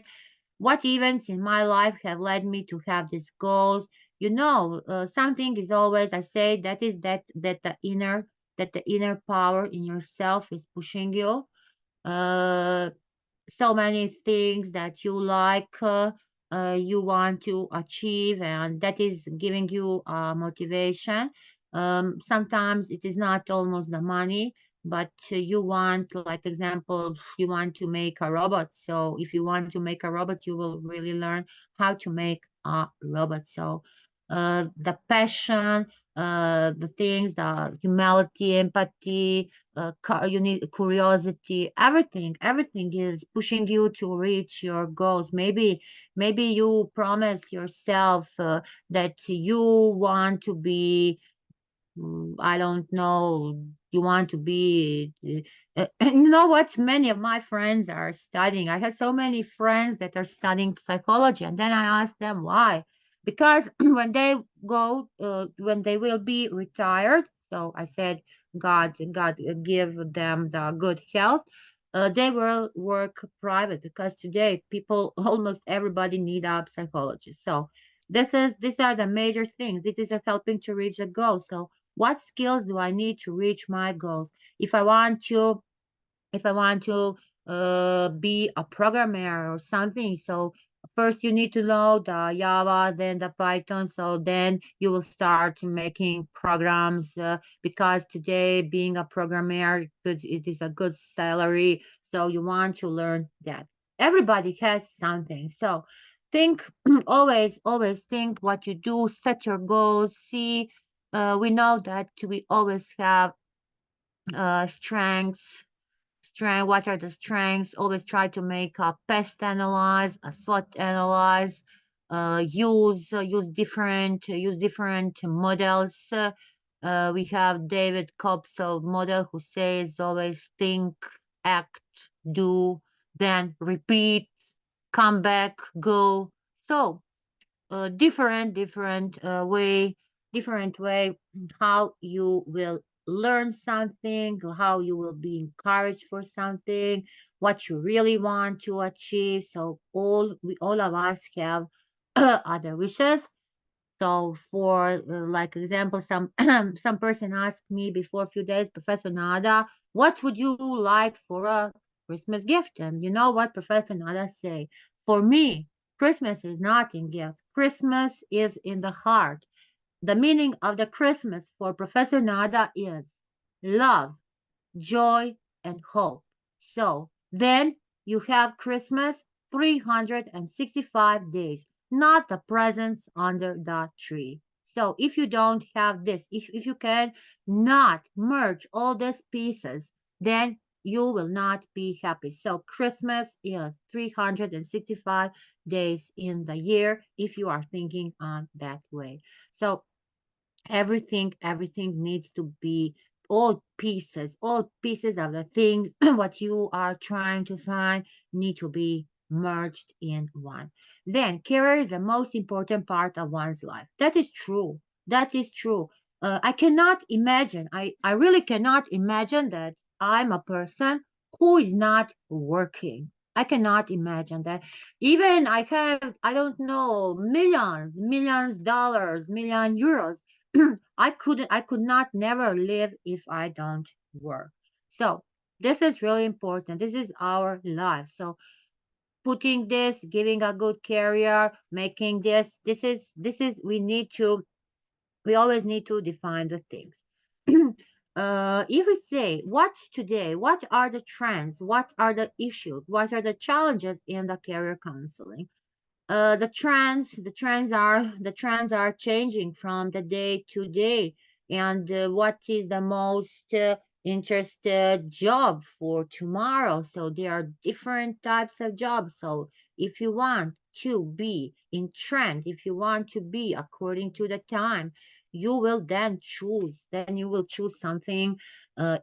what events in my life have led me to have these goals? Something is always, I say, that the inner power in yourself is pushing you. Uh, so many things that you like, you want to achieve, and that is giving you motivation. Sometimes it is not almost the money, but you want, like example, you want to make a robot. So if you want to make a robot, you will really learn how to make a robot. So the passion, the things, the humility, empathy, you need curiosity, everything is pushing you to reach your goals. Maybe you promise yourself that you want to be, I don't know, you want to be, you know what? Many of my friends are studying. I have so many friends that are studying psychology, and then I ask them why. Because when they will be retired, so I said, God give them the good health. They will work private because today people, almost everybody need a psychologist. So these are the major things. This is helping to reach the goal. So what skills do I need to reach my goals? If I want to, if I want to be a programmer or something, so first you need to know the Java, then the Python. So then you will start making programs because today being a programmer, it is a good salary. So you want to learn that. Everybody has something. So think always think what you do, set your goals, see we know that we always have strength. What are the strengths? Always try to make a pest analyze, a SWOT analyze. Use different models. We have David Cobb's model who says always think, act, do, then repeat, come back, go. So different way how you will learn something, how you will be encouraged for something, what you really want to achieve. So all of us have other wishes. So for like example, some some person asked me before a few days, Professor Nada, what would you like for a Christmas gift? And you know what Professor Nada say? For me, Christmas is not in gifts. Christmas is in the heart. The meaning of the Christmas for Professor Nada is love, joy, and hope. So then you have Christmas 365 days, not the presents under the tree. So if you don't have this, if you can not merge all these pieces, then you will not be happy. So Christmas is 365 days in the year if you are thinking on that way. So everything needs to be all pieces of the things what you are trying to find need to be merged in one. Then career is the most important part of one's life. That is true. I cannot imagine, I really cannot imagine that I'm a person who is not working. I cannot imagine that. Even I have, I don't know, millions dollars, million euros. I could not never live if I don't work. So this is really important. This is our life. So putting this, giving a good career, making this is we always need to define the things. If we say what's today, what are the trends, what are the issues, what are the challenges in the career counseling? The trends are changing from the day to day. and what is the most interested job for tomorrow. So there are different types of jobs. So if you want to be in trend, if you want to be according to the time, you will then choose. Then you will choose something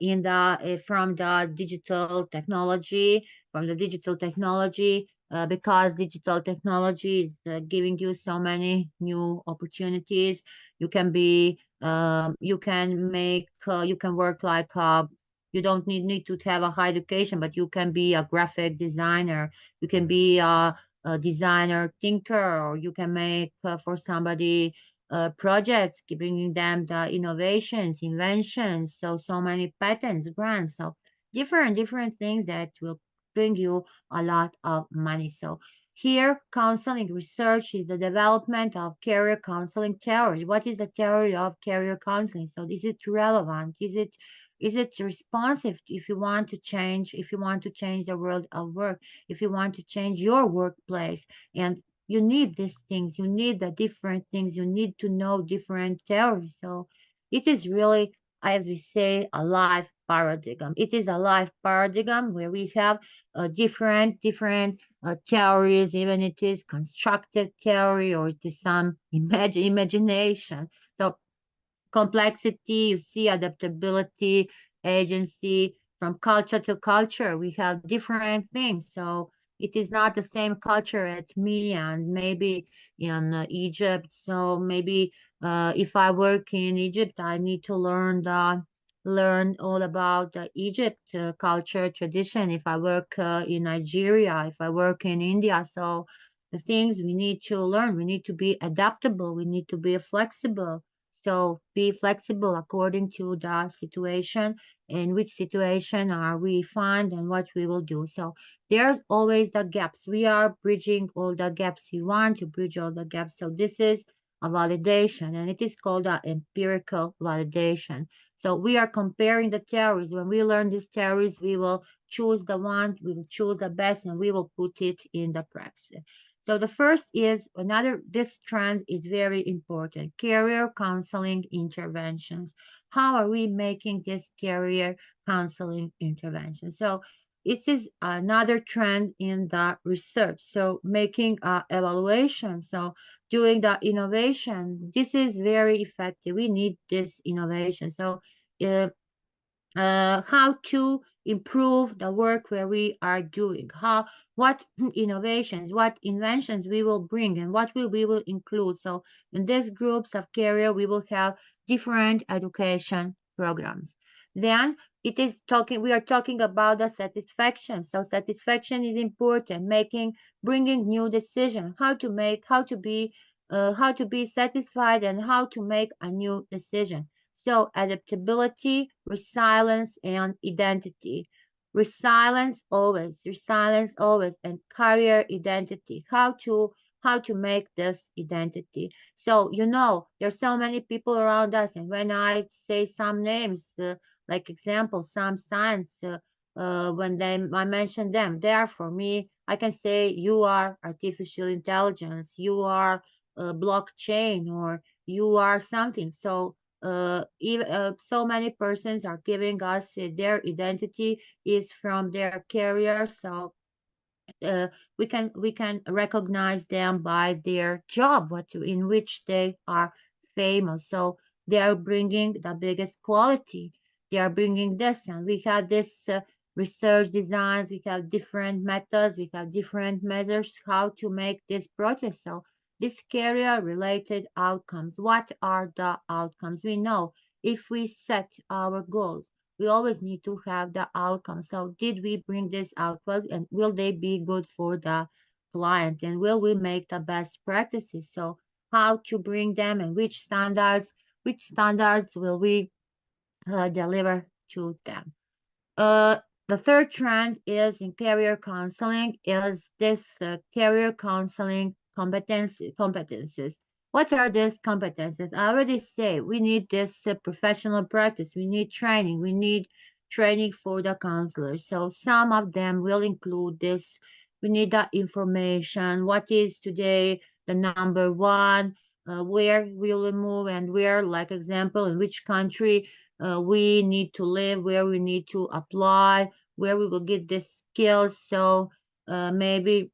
in the from the digital technology, because digital technology is giving you so many new opportunities. You can be you can work like you don't need to have a high education, but you can be a graphic designer. You can be a designer thinker, or you can make for somebody projects, bringing them the innovations, inventions, so many patents, grants, so different things that will bring you a lot of money. So here, counseling research is the development of career counseling theory. What is the theory of career counseling? So is it relevant? Is it responsive if you want to change the world of work, if you want to change your workplace? And you need these things, you need the different things, you need to know different theories. So it is really, as we say, a life paradigm. It is a life paradigm where we have different theories, even it is constructive theory or it is some imagination. So complexity, you see adaptability, agency, from culture to culture. We have different things. So it is not the same culture at me and maybe in Egypt. So maybe if I work in Egypt, I need to learn all about the Egypt culture tradition. If I work in Nigeria, if I work in India, so the things we need to learn, we need to be adaptable, we need to be flexible. So be flexible according to the situation, in which situation are we find and what we will do. So there's always the gaps. We are bridging all the gaps. We want to bridge all the gaps. So this is a validation, and it is called a empirical validation. So we are comparing the theories. When we learn these theories, we will choose the one, we will choose the best, and we will put it in the practice. So the first is this trend is very important. Career counseling interventions. How are we making this career counseling intervention? So this is another trend in the research. So making evaluation. So doing the innovation. This is very effective. We need this innovation. So uh, how to improve the work where we are doing, what innovations, what inventions we will bring, and what we will include. So in these groups of career, we will have different education programs. Then we are talking about the satisfaction. So satisfaction is important, bringing new decision, how to be satisfied and how to make a new decision. So adaptability, resilience, and identity. Resilience always, and career identity. How to make this identity. So there's so many people around us, and when I say some names, like example, some science, when I mention them, they are for me. I can say you are artificial intelligence, you are blockchain, or you are something. So even so many persons are giving us their identity is from their career. So uh, we can recognize them by their job, in which they are famous. So they are bringing the biggest quality. They are bringing this, and we have this research designs. We have different methods. We have different measures how to make this process. So this career related outcomes. What are the outcomes? We know if we set our goals, we always need to have the outcome. So did we bring this output, and will they be good for the client, and will we make the best practices? So how to bring them, and which standards will we deliver to them? Uh, the third trend is in career counseling is this career counseling competencies. What are these competencies? I already say we need this professional practice. We need training. We need training for the counselors. So some of them will include this. We need that information. What is today the number one? where we will move and where, like example, in which country we need to live, where we need to apply, where we will get the skills. So maybe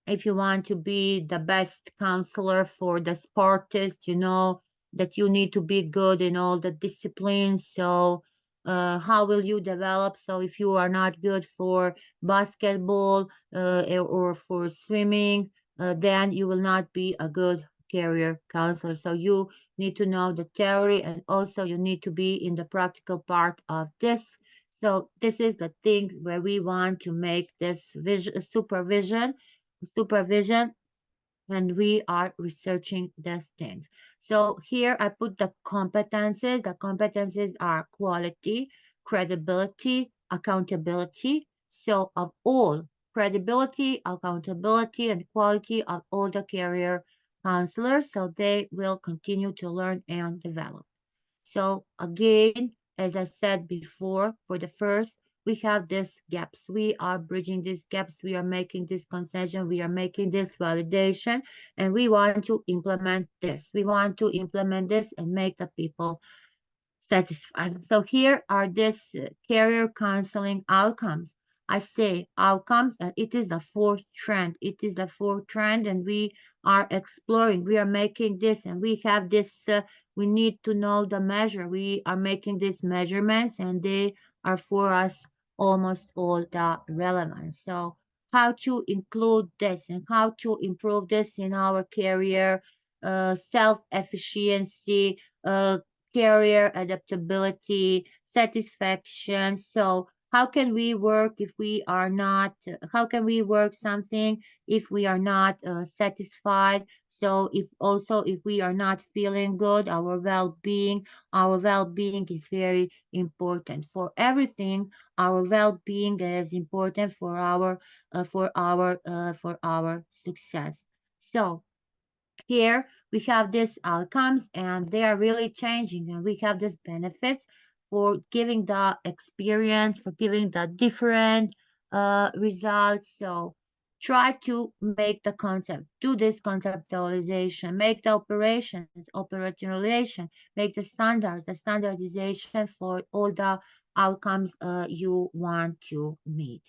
if you want to be the best counselor for the sportist, you know that you need to be good in all the disciplines. So, how will you develop? So, if you are not good for basketball or for swimming, then you will not be a good career counselor. So, you need to know the theory and also you need to be in the practical part of this. So, this is the things where we want to make this supervision and we are researching these things. So here I put the competences. The competences are quality, credibility, accountability. So of all credibility, accountability, and quality of all the career counselors, so they will continue to learn and develop. So again, as I said before, for the first, we have these gaps. We are bridging these gaps. We are making this concession. We are making this validation, and we want to implement this. We want to implement this and make the people satisfied. So here are these career counseling outcomes. I say outcomes, and it is the fourth trend. It is the fourth trend, and we are exploring. We are making this, and we have this. We need to know the measure. We are making these measurements, and they are for us almost all the relevance. So how to include this and how to improve this in our career, self-efficiency, career adaptability, satisfaction. So how can we work if we are not, how can we work something if we are not satisfied? So if also if we are not feeling good, our well-being is very important for everything. Our well-being is important for our success. So here we have these outcomes and they are really changing and we have these benefits for giving the experience, for giving the different results. So try to make the concept, do this conceptualization, make the operations, operationalization, make the standardization for all the outcomes you want to meet.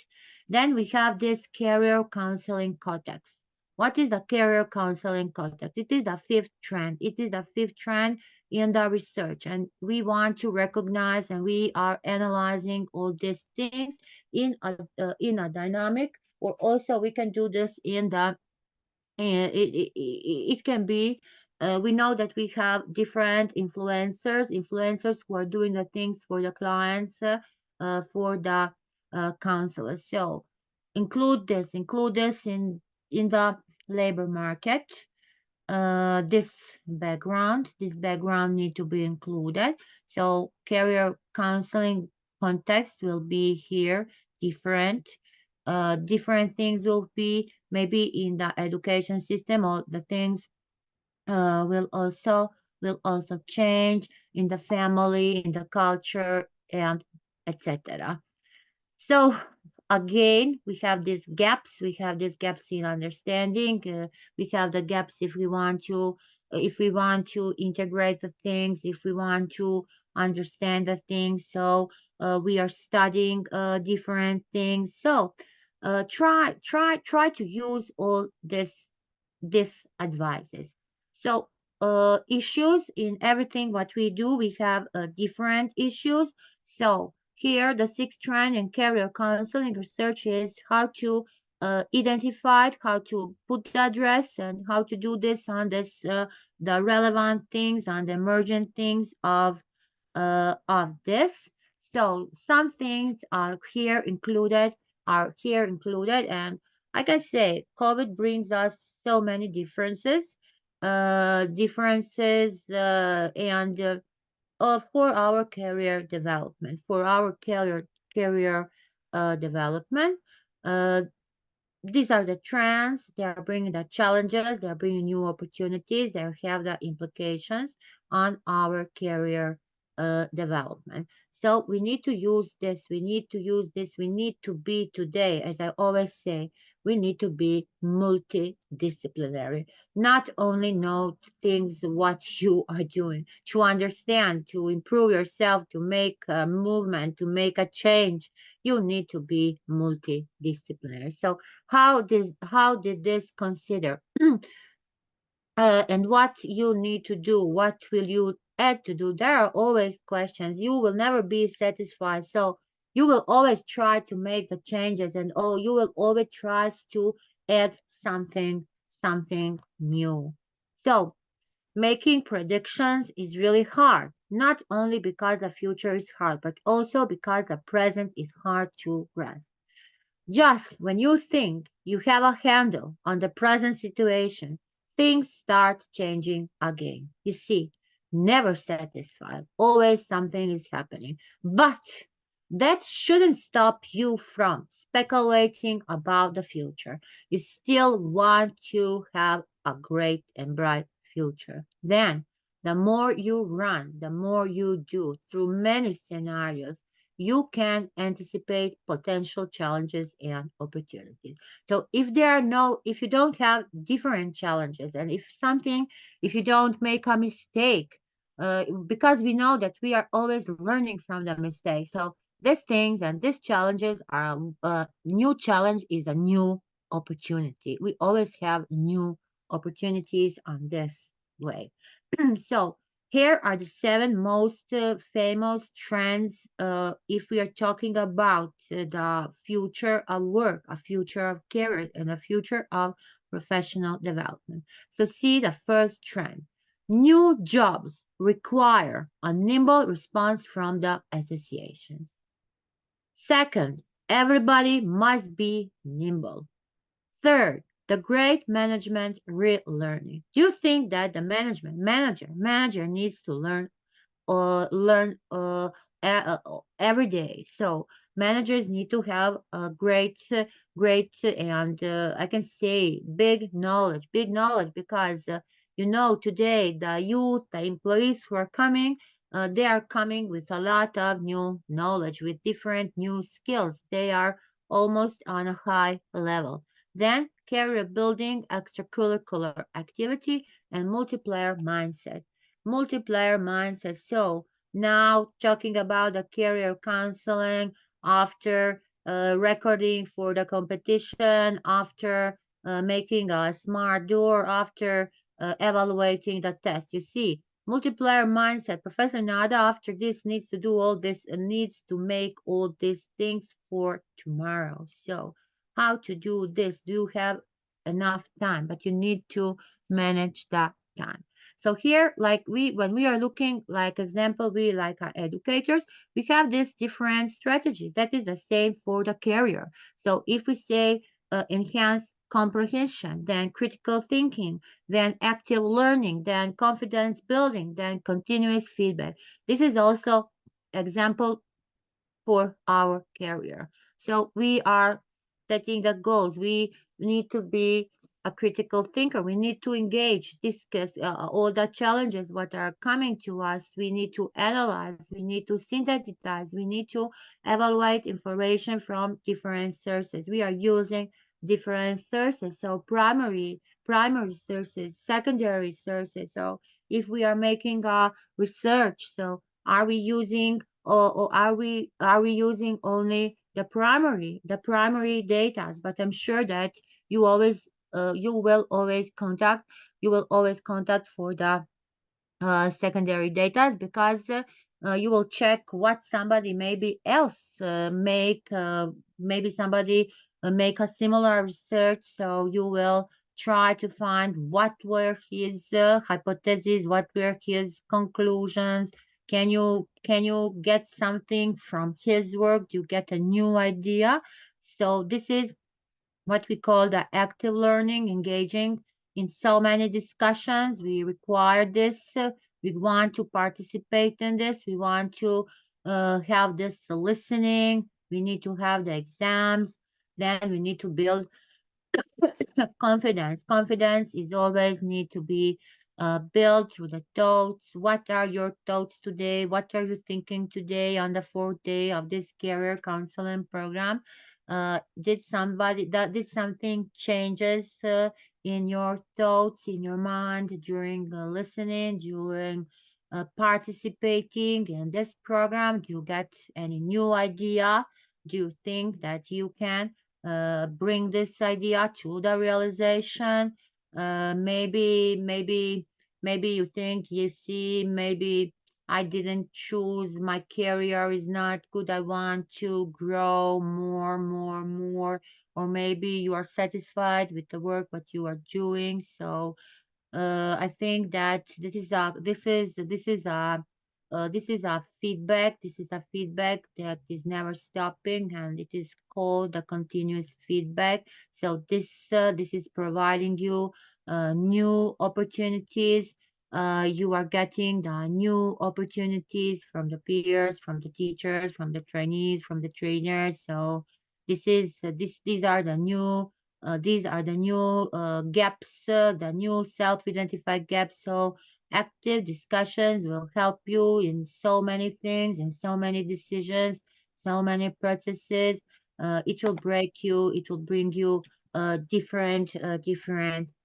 Then we have this career counseling context. What is the career counseling context? It is the fifth trend. It is the fifth trend in the research, and we want to recognize and we are analyzing all these things in a dynamic, or also we can do this in the it can be we know that we have different influencers who are doing the things for the clients for the counselors. So include this in the labor market. This background need to be included. So career counseling context will be here different. Different things will be maybe in the education system, or the things will also change in the family, in the culture, and etc. So again, we have these gaps. We have these gaps in understanding. We have the gaps if we want to integrate the things, if we want to understand the things. So we are studying different things. So try to use all this advices. So issues in everything what we do, we have different issues. So here, the sixth trend in career counseling research is how to identify, how to put the address, and how to do this on the relevant things, on the emergent things of this. So some things are here included, and like I say, COVID brings us so many differences, and for our career development, development. Uh, these are the trends. They are bringing the challenges. They are bringing new opportunities. They have the implications on our career development. So we need to use this. We need to use this. We need to be today, as I always say, we need to be multidisciplinary. Not only know things what you are doing, to understand, to improve yourself, to make a movement, to make a change, you need to be multidisciplinary. So how did this consider and what you need to do, what will you add to do? There are always questions. You will never be satisfied. So you will always try to make the changes and oh, you will always try to add something new. So making predictions is really hard, not only because the future is hard, but also because the present is hard to grasp. Just when you think you have a handle on the present situation, things start changing again. You see, never satisfied. Always something is happening. But that shouldn't stop you from speculating about the future. You still want to have a great and bright future. Then, the more you run, the more you do through many scenarios, you can anticipate potential challenges and opportunities. So if you don't have different challenges, and if you don't make a mistake, because we know that we are always learning from the mistake. So these things and these challenges are a new challenge is a new opportunity. We always have new opportunities on this way. So here are the seven most famous trends if we are talking about the future of work, a future of career, and a future of professional development. So, see the first trend. New jobs require a nimble response from the associations. Second, everybody must be nimble. Third, the great management relearning. Do you think that the manager needs to learn every day? So managers need to have a great, and I can say big knowledge, because today the youth, the employees who are coming, they are coming with a lot of new knowledge, with different new skills. They are almost on a high level. Then career building, extracurricular activity, and multiplier mindset. So now talking about the career counseling after recording for the competition, after making a smart door, after evaluating the test. You see, multiplier mindset. Professor Nada, after this, needs to do all this and needs to make all these things for tomorrow. So, how to do this? Do you have enough time? But you need to manage that time. So here, like when we are looking, like example, we like our educators, we have this different strategy. That is the same for the career. So if we say enhance comprehension, then critical thinking, then active learning, then confidence building, then continuous feedback. This is also example for our career. So we are setting the goals. We need to be a critical thinker. We need to engage, discuss all the challenges what are coming to us. We need to analyze. We need to synthesize. We need to evaluate information from different sources. We are using different sources. So primary sources, secondary sources. So if we are making a research, so are we using or are we using only the primary data? But I'm sure that you always you will always contact for the secondary data, because you will check what somebody maybe else maybe somebody make a similar research, so you will try to find what were his hypotheses, what were his conclusions. Can you get something from his work? Do you get a new idea? So this is what we call the active learning, engaging in so many discussions. We require this. We want to participate in this. We want to have this listening. We need to have the exams. Then we need to build confidence. Confidence is always need to be build through the thoughts. What are your thoughts today? What are you thinking today on the fourth day of this career counseling program? Did something changes in your thoughts, in your mind during listening, during participating in this program? Do you get any new idea? Do you think that you can bring this idea to the realization? Maybe you think you see, maybe I didn't choose, my career is not good, I want to grow more, or maybe you are satisfied with the work what you are doing. So I think that this is a feedback. This is a feedback that is never stopping, and it is called a continuous feedback. So this is providing you new opportunities. You are getting the new opportunities from the peers, from the teachers, from the trainees, from the trainers. So these are the new gaps, the new self-identified gaps. So active discussions will help you in so many things, in so many decisions, so many processes. It will break you. It will bring you different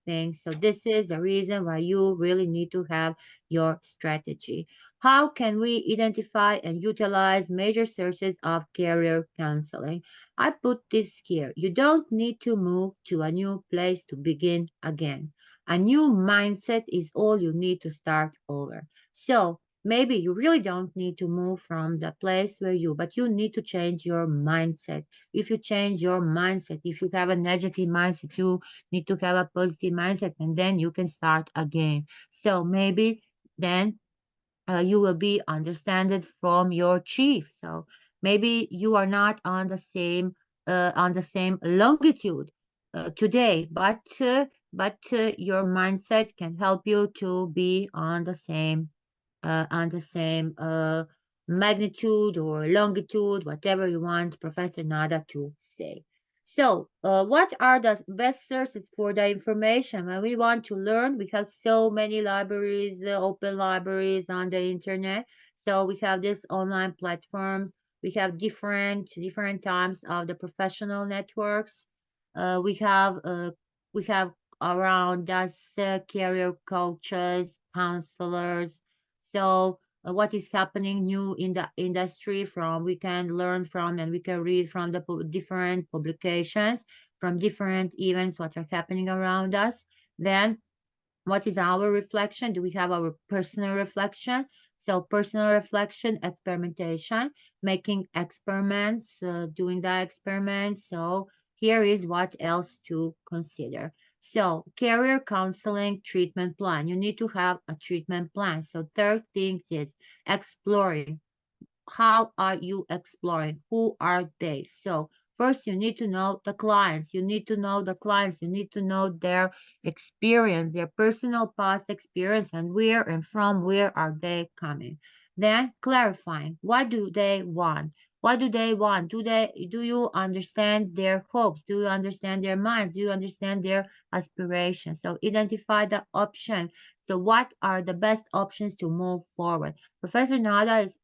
things. So this is the reason why you really need to have your strategy. How can we identify and utilize major sources of career counseling? I put this here. You don't need to move to a new place to begin again. A new mindset is all you need to start over. So maybe you really don't need to move from the place but you need to change your mindset. If you change your mindset, if you have a negative mindset, you need to have a positive mindset, and then you can start again. So maybe then you will be understood from your chief. So maybe you are not on the same longitude today, but your mindset can help you to be on the same magnitude or longitude, whatever you want Professor Nada to say. So, what are the best sources for the information? When we want to learn, we have so many libraries, open libraries on the internet. So we have these online platforms. We have different types of the professional networks. Uh, we have uh, we have around us career coaches, counselors. So what is happening new in the industry, from we can learn from and we can read from the different publications, from different events what are happening around us. Then what is our reflection? Do we have our personal reflection? So personal reflection, experimentation, making experiments, doing the experiments. So here is what else to consider. So career counseling treatment plan. You need to have a treatment plan. So third thing is exploring. How are you exploring? Who are they? So first you need to know the clients. You need to know the clients. You need to know their experience, their personal past experience, and where and from where are they coming. Then clarifying, what do they want? What do they want? Do you understand their hopes? Do you understand their minds? Do you understand their aspirations? So identify the option. So what are the best options to move forward? Professor Nada is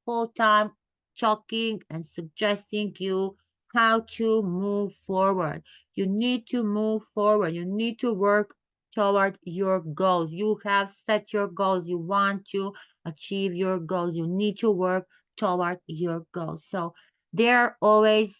whole time talking and suggesting you how to move forward. You need to move forward. You need to work toward your goals. You have set your goals. You want to achieve your goals. You need to work toward your goals. So there are always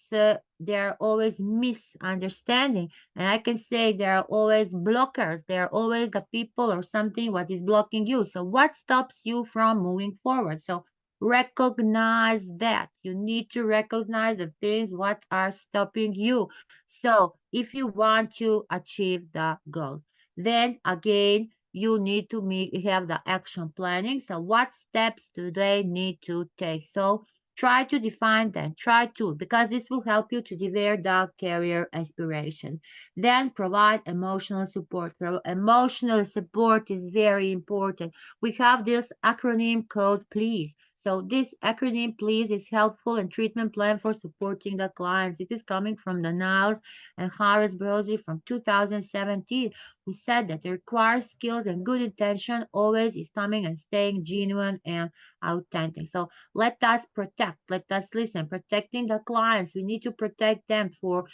misunderstanding, and I can say there are always blockers. There are always the people or something what is blocking you. So what stops you from moving forward? So recognize that. You need to recognize the things what are stopping you. So if you want to achieve the goal, then again you need to have the action planning. So what steps do they need to take? So try to define them. Try to, because this will help you to develop the career aspiration. Then provide emotional support. Emotional support is very important. We have this acronym called PLEASE. So this acronym, please, is helpful and treatment plan for supporting the clients. It is coming from the Niles and Harris Brosey from 2017, who said that the required skills and good intention always is coming and staying genuine and authentic. So let us protect, let us listen, protecting the clients. We need to protect them for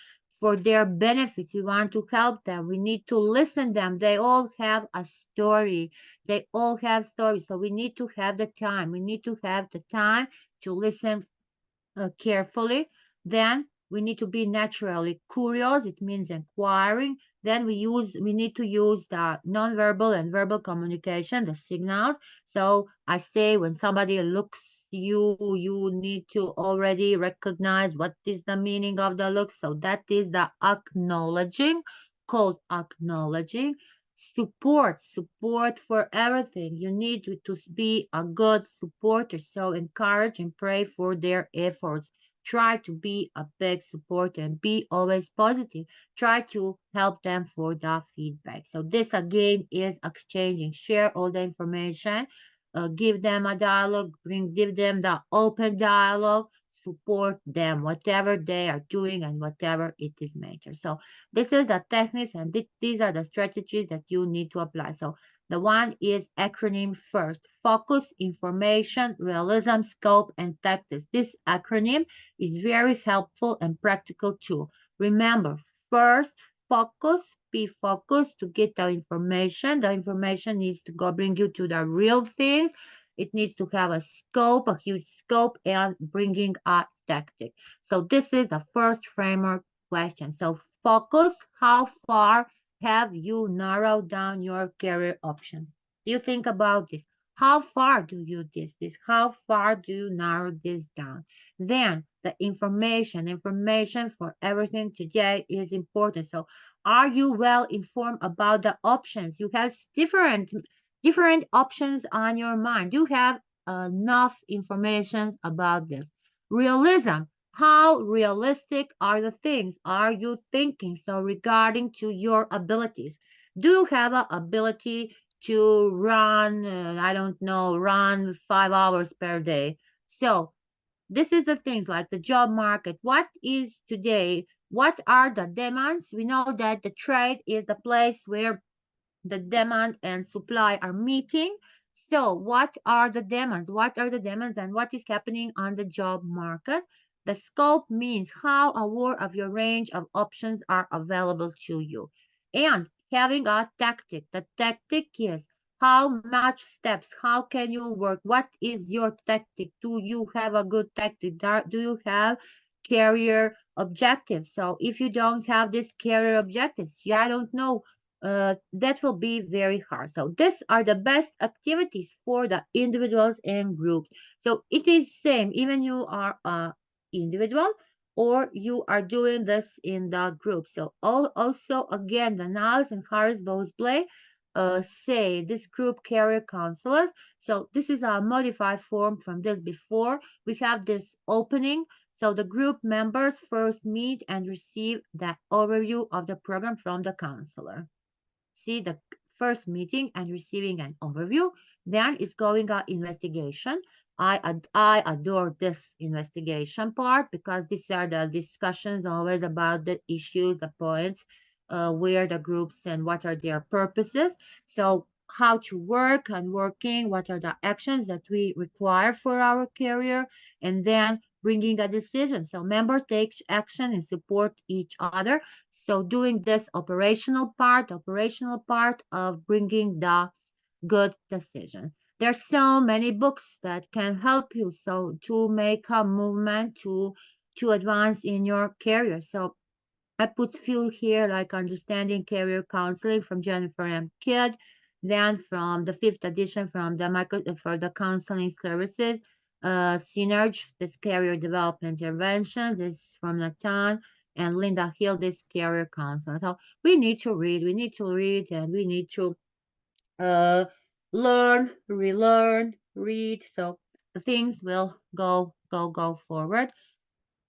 their benefits. We want to help them. We need to listen them. They all have a story. They all have stories. So we need to have the time. We need to have the time to listen carefully. Then we need to be naturally curious. It means inquiring. Then we need to use the nonverbal and verbal communication, the signals. So I say when somebody looks you, you need to already recognize what is the meaning of the look. So that is the acknowledging, called acknowledging. Support for everything. You need to be a good supporter. So encourage and pray for their efforts. Try to be a big supporter and be always positive. Try to help them for the feedback. So this again is exchanging. Share all the information. Give them a dialogue. Give them the open dialogue. Support them, whatever they are doing and whatever it is major. So this is the techniques and these are the strategies that you need to apply. So the one is acronym first: focus, information, realism, scope, and tactics. This acronym is very helpful and practical too. Remember, first, focus, be focused to get the information. The information needs to go bring you to the real things. It needs to have a scope, a huge scope, and bringing a tactic. So this is the first framework question. So focus, how far have you narrowed down your career option? You think about this. How far do you this? How far do you narrow this down? Then the information for everything today is important. So are you well informed about the options? You have different options on your mind. You have enough information about this. Realism. How realistic are the things? Are you thinking so regarding to your abilities? Do you have an ability to run, I don't know, run 5 hours per day? So this is the things like the job market. What is today? What are the demands? We know that the trade is the place where the demand and supply are meeting. So what are the demands? What are the demands and what is happening on the job market? The scope means how aware of your range of options are available to you. And having a tactic. The tactic is how much steps, how can you work? What is your tactic? Do you have a good tactic? Do you have career objectives? So if you don't have this career objectives, yeah, I don't know, that will be very hard. So these are the best activities for the individuals and groups. So it is same, even you are a individual or you are doing this in the group. So also again, the Niles and Harris both play say this group career counselors. So this is a modified form from this before. We have this opening. So the group members first meet and receive the overview of the program from the counselor. See the first meeting and receiving an overview. Then it's going on investigation. I adore this investigation part because these are the discussions always about the issues, the points, where the groups and what are their purposes. So how to work and working, what are the actions that we require for our career, and then bringing a decision. So members take action and support each other. So doing this operational part of bringing the good decision. There's so many books that can help you so to make a movement to advance in your career. So I put few here like Understanding Career Counseling from Jennifer M. Kidd, then from the fifth edition from the for the counseling services, Synergy, this career development intervention, this from Nathan and Linda Hill, this career counseling. So we need to read, and we need to uh, learn, relearn, read. So things will go forward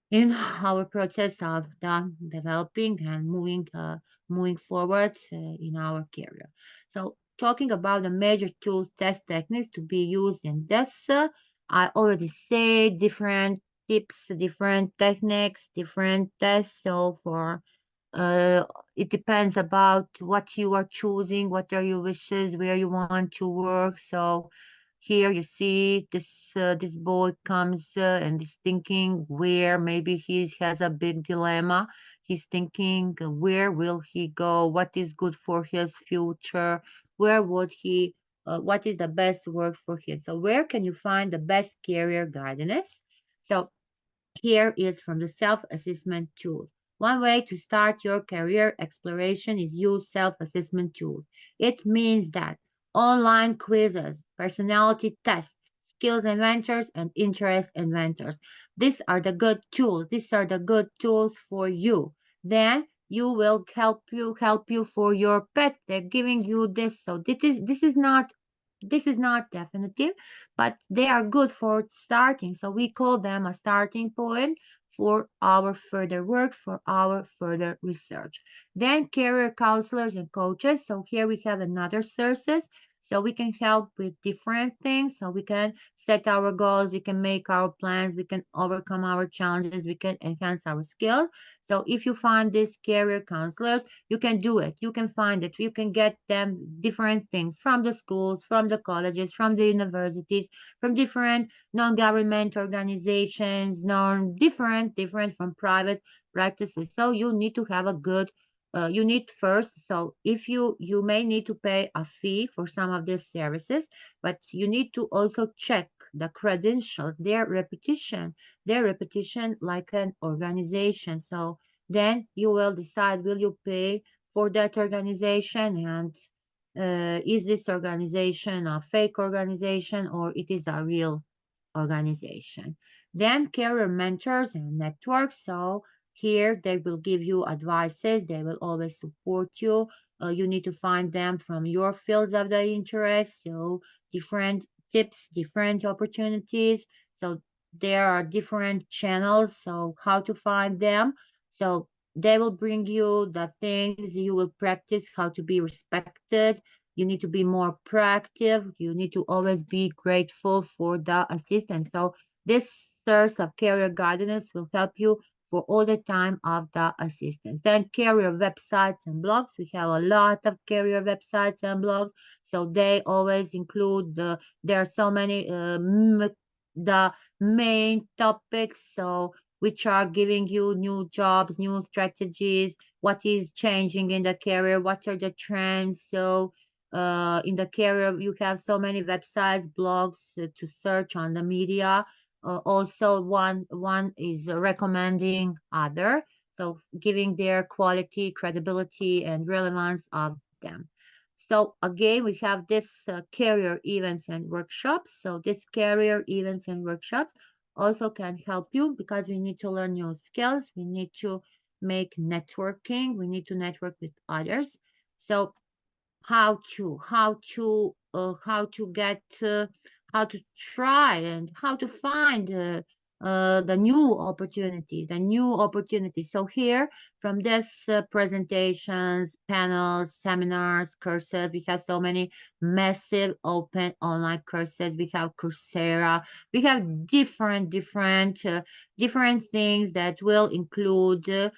in our process of developing and moving forward in our career. So talking about the major tools, test techniques to be used in this, I already say different tips, different techniques, different tests. So for uh, it depends about what you are choosing, what are your wishes, where you want to work. So here you see this boy comes and is thinking where maybe he has a big dilemma. He's thinking where will he go? What is good for his future? Where would he? What is the best work for him? So where can you find the best career guidance? So here is from the self-assessment tool. One way to start your career exploration is use self-assessment tools. It means that online quizzes, personality tests, skills inventors, and interest inventors. These are the good tools. These are the good tools for you. Then you will help you for your pet. They're giving you this. So this is not definitive, but they are good for starting. So we call them a starting point for our further work, for our further research. Then career counselors and coaches. So here we have another sources. So we can help with different things. So we can set our goals, we can make our plans, we can overcome our challenges, we can enhance our skills. So if you find these career counselors, you can do it. You can find it. You can get them different things from the schools, from the colleges, from the universities, from different non-government organizations, different from private practices. So you need to have a good you need first, so if you may need to pay a fee for some of these services, but you need to also check the credentials, their repetition like an organization. So then you will decide, will you pay for that organization, and is this organization a fake organization or it is a real organization. Then career mentors and networks. So here they will give you advices. They will always support you. You need to find them from your fields of the interest. So different tips, different opportunities. So there are different channels. So how to find them. So they will bring you the things you will practice, how to be respected. You need to be more proactive. You need to always be grateful for the assistance. So this source of career guidance will help you for all the time of the assistance. Then career websites and blogs. We have a lot of career websites and blogs. So they always include there are so many the main topics. So which are giving you new jobs, new strategies, what is changing in the career, what are the trends. So in the career, you have so many websites, blogs to search on the media. Also, one is recommending other, so giving their quality, credibility, and relevance of them. So again, we have this career events and workshops. So this career events and workshops also can help you because we need to learn new skills. We need to make networking. We need to network with others. So how to get how to try and how to find the new opportunity. So here from this presentations, panels, seminars, courses, we have so many massive open online courses. We have Coursera. We have different things that will include the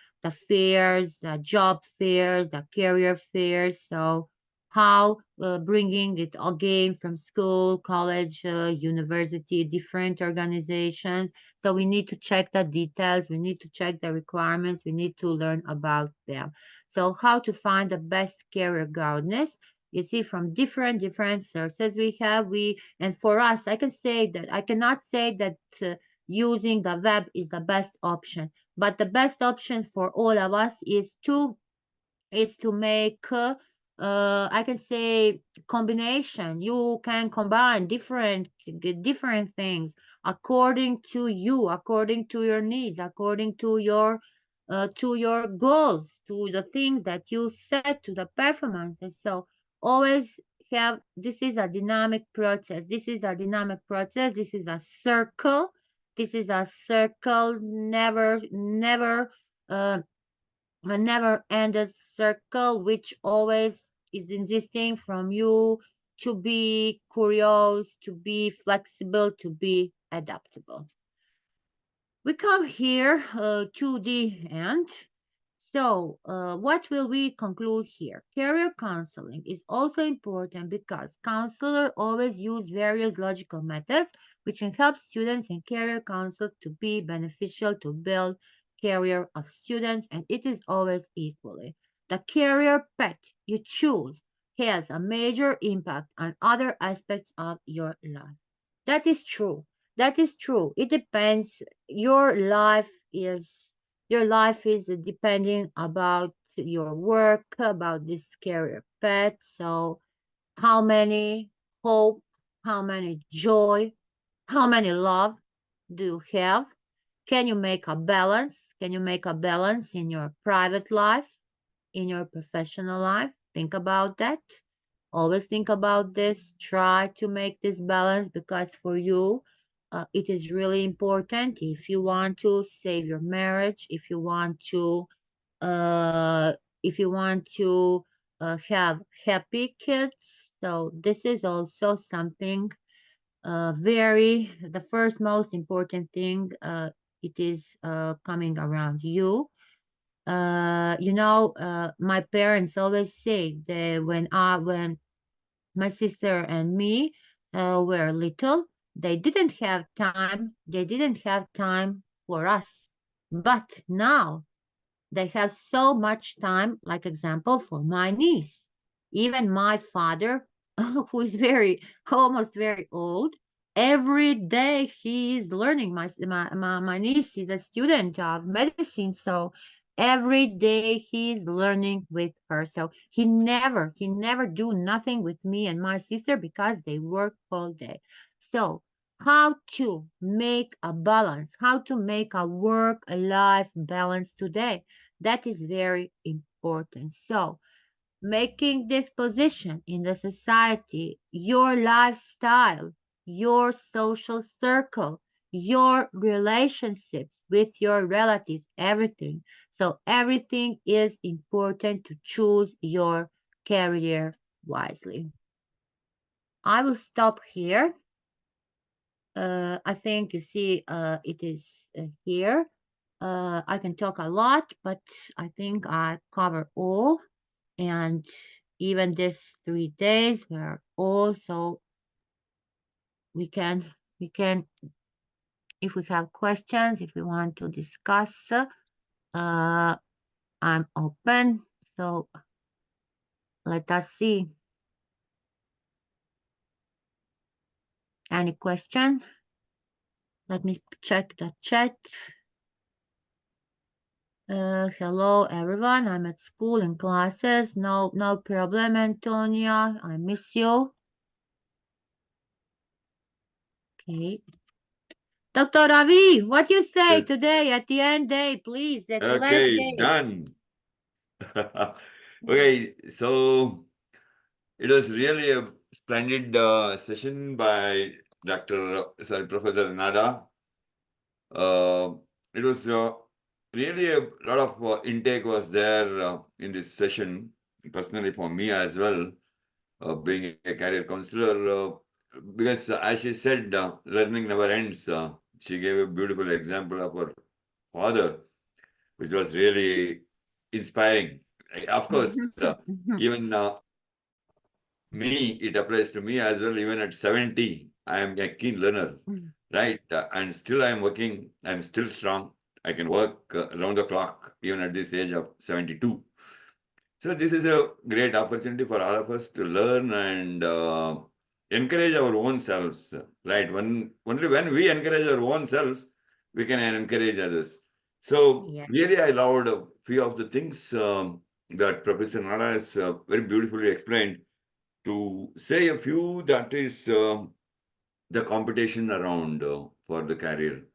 fairs, the job fairs, the career fairs. So how bringing it again from school, college, university, different organizations. So we need to check the details, we need to check the requirements, we need to learn about them. So how to find the best career guidance? You see, from different sources and for us, I cannot say that using the web is the best option, but the best option for all of us is to make I can say combination. You can combine different things according to you, according to your needs, according to your goals, to the things that you set, to the performances. So always have, this is a dynamic process. This is a dynamic process. This is a circle. This is a circle, uh, a never-ended circle, which always is insisting from you to be curious, to be flexible, to be adaptable. We come here to the end. So, what will we conclude here? Career counseling is also important because counselors always use various logical methods which can help students and career counsel to be beneficial to build career of students, and it is always equally. The career path you choose has a major impact on other aspects of your life. That is true. That is true. It depends. Your life is your life is depending about your work, about this career path. So how many hope, how many joy, how many love do you have? Can you make a balance? Can you make a balance in your private life, in your professional life? Think about that. Always think about this. Try to make this balance because for you, it is really important if you want to save your marriage, uh, if you want to have happy kids. So this is also something the first most important thing. It is coming around you. My parents always say that when my sister and me were little, they didn't have time for us. But now they have so much time, like example, for my niece. Even my father, who is almost very old, every day he is learning. My niece is a student of medicine, so every day he is learning with her. So he never do nothing with me and my sister because they work all day. So how to make a balance, how to make a work-life balance today. That is very important. So, making this position in the society, your lifestyle, your social circle, your relationships with your relatives, everything. So, everything is important to choose your career wisely. I will stop here. I think you see it is here. I can talk a lot, but I think I cover all. And even these 3 days were also we can if we have questions, if we want to discuss, I'm open. So let us see. Any question? Let me check the chat. Hello everyone. I'm at school in classes. No problem, Antonia. I miss you. Okay. Dr. Ravi, what you say Yes. today at the end day, please, at the last Okay, it's day? done. Okay, so it was really a splendid session by Professor Nada. It was really a lot of intake was there in this session, personally for me as well, being a career counselor. Because as she said, learning never ends. She gave a beautiful example of her father, which was really inspiring. Of course, even me, it applies to me as well. Even at 70, I am a keen learner, right? And still I am working. I'm still strong. I can work around the clock, even at this age of 72. So this is a great opportunity for all of us to learn and encourage our own selves, right? Only when we encourage our own selves, we can encourage others. So Yes. really, I loved a few of the things that Professor Nara has very beautifully explained. To say a few, that is the competition around for the career.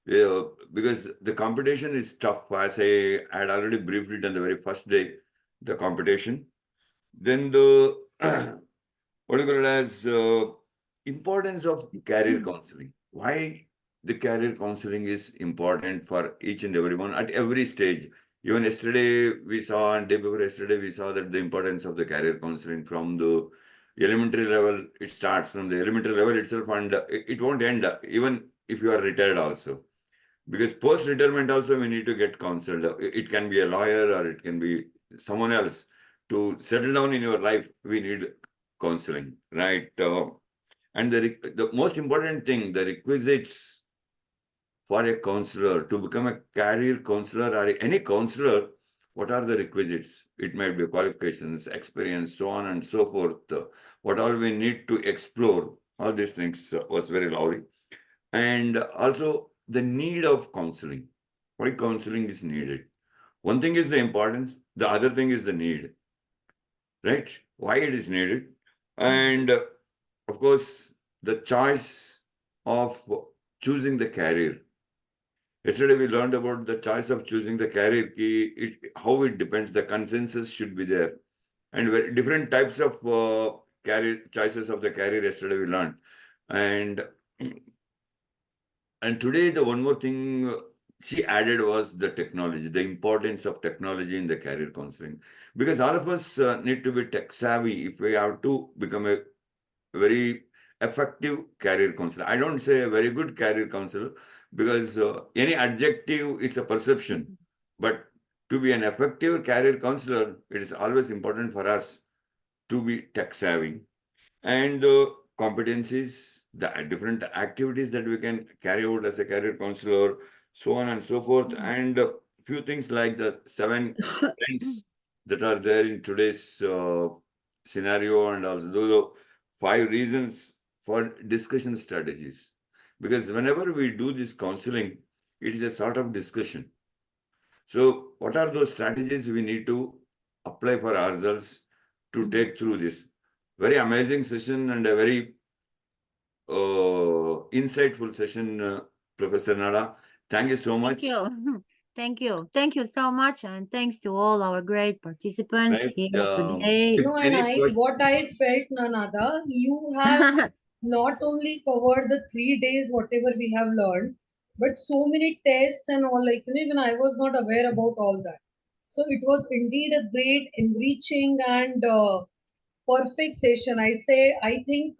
Yeah, because the competition is tough. As I had already briefed it on the very first day, the competition. Then the what you call it as importance of career counseling. Why the career counseling is important for each and everyone at every stage. Even yesterday we saw, and day before yesterday we saw that the importance of the career counseling from the elementary level. It starts from the elementary level itself, and it won't end. Even if you are retired also. Because post-retirement also we need to get counseled. It can be a lawyer or it can be someone else. To settle down in your life, we need counseling, right? And the most important thing, the requisites for a counselor to become a career counselor or any counselor, what are the requisites? It might be qualifications, experience, so on and so forth. What all we need to explore, all these things was very lovely. And also the need of counseling. Why counseling is needed? One thing is the importance, the other thing is the need, right? Why it is needed. And of course, the choice of choosing the career. Yesterday we learned about the choice of choosing the career key, how it depends, the consensus should be there. And different types of career choices of the career yesterday we learned. And today the one more thing she added was the technology, the importance of technology in the career counseling. Because all of us need to be tech savvy if we have to become a very effective career counselor. I don't say a very good career counselor because any adjective is a perception. But to be an effective career counselor, it is always important for us to be tech savvy and the competencies, the different activities that we can carry out as a career counselor, so on and so forth, and a few things like the 7 trends that are there in today's scenario, and also the 5 reasons for discussion strategies. Because whenever we do this counseling, it is a sort of discussion. So, what are those strategies we need to apply for ourselves to take through this? Very amazing session and a very insightful session, Professor Nada. Thank you so Thank much. you. Thank you. Thank you so much. And thanks to all our great participants Right? here today. If No, and any I question, what I felt, Nanada, you have not only covered the 3 days whatever we have learned, but so many tests and all. Like even I was not aware about all that. So it was indeed a great, enriching, and perfect session. I say I think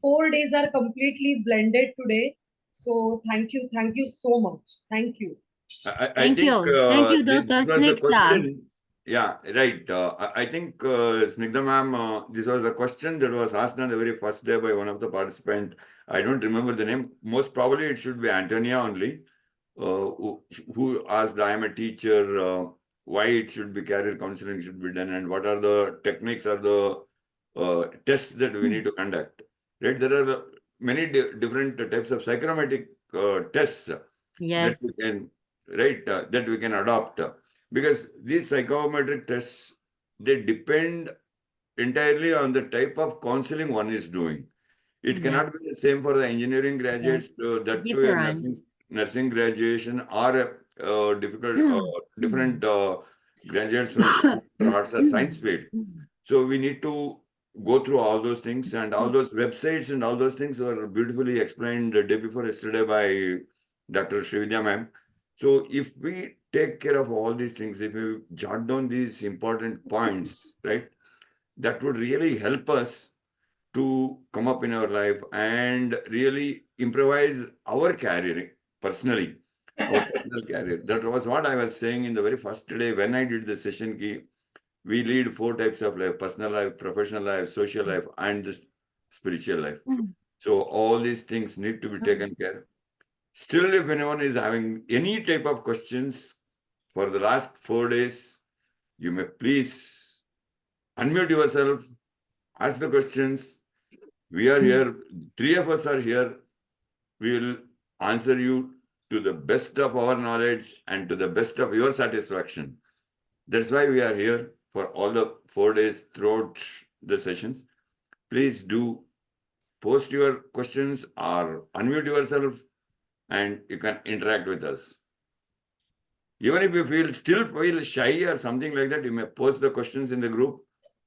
4 days are completely blended today. So thank you so much. Thank you. I Thank think you. Thank you, this Dr. was the Snigdha. question. Yeah, right. I think, Snigdha ma'am, this was a question that was asked on the very first day by one of the participants. I don't remember the name. Most probably it should be Antonia only. Who asked, I am a teacher, why it should be career counseling should be done, and what are the techniques or the tests that we need to conduct. Right? There are many different types of psychometric tests that Yes. we can, right, that we can adopt. Because these psychometric tests, they depend entirely on the type of counseling one is doing. It Yes. cannot be the same for the engineering Yes. graduates, that to a Different. nursing graduation, or a difficult different graduates from computer arts or science field. So we need to go through all those things, and all those websites and all those things were beautifully explained the day before yesterday by Dr. Srividya ma'am. So if we take care of all these things, if we jot down these important points, right, that would really help us to come up in our life and really improvise our career personally, our personal career. That was what I was saying in the very first day when I did the session. We lead 4 types of life: personal life, professional life, social life, and the spiritual life. So all these things need to be taken care. Still, if anyone is having any type of questions for the last 4 days, you may please unmute yourself, ask the questions. We are here, 3 of us are here. We will answer you to the best of our knowledge and to the best of your satisfaction. That's why we are here for all the 4 days throughout the sessions. Please do post your questions or unmute yourself and you can interact with us. Even if you still feel shy or something like that, you may post the questions in the group.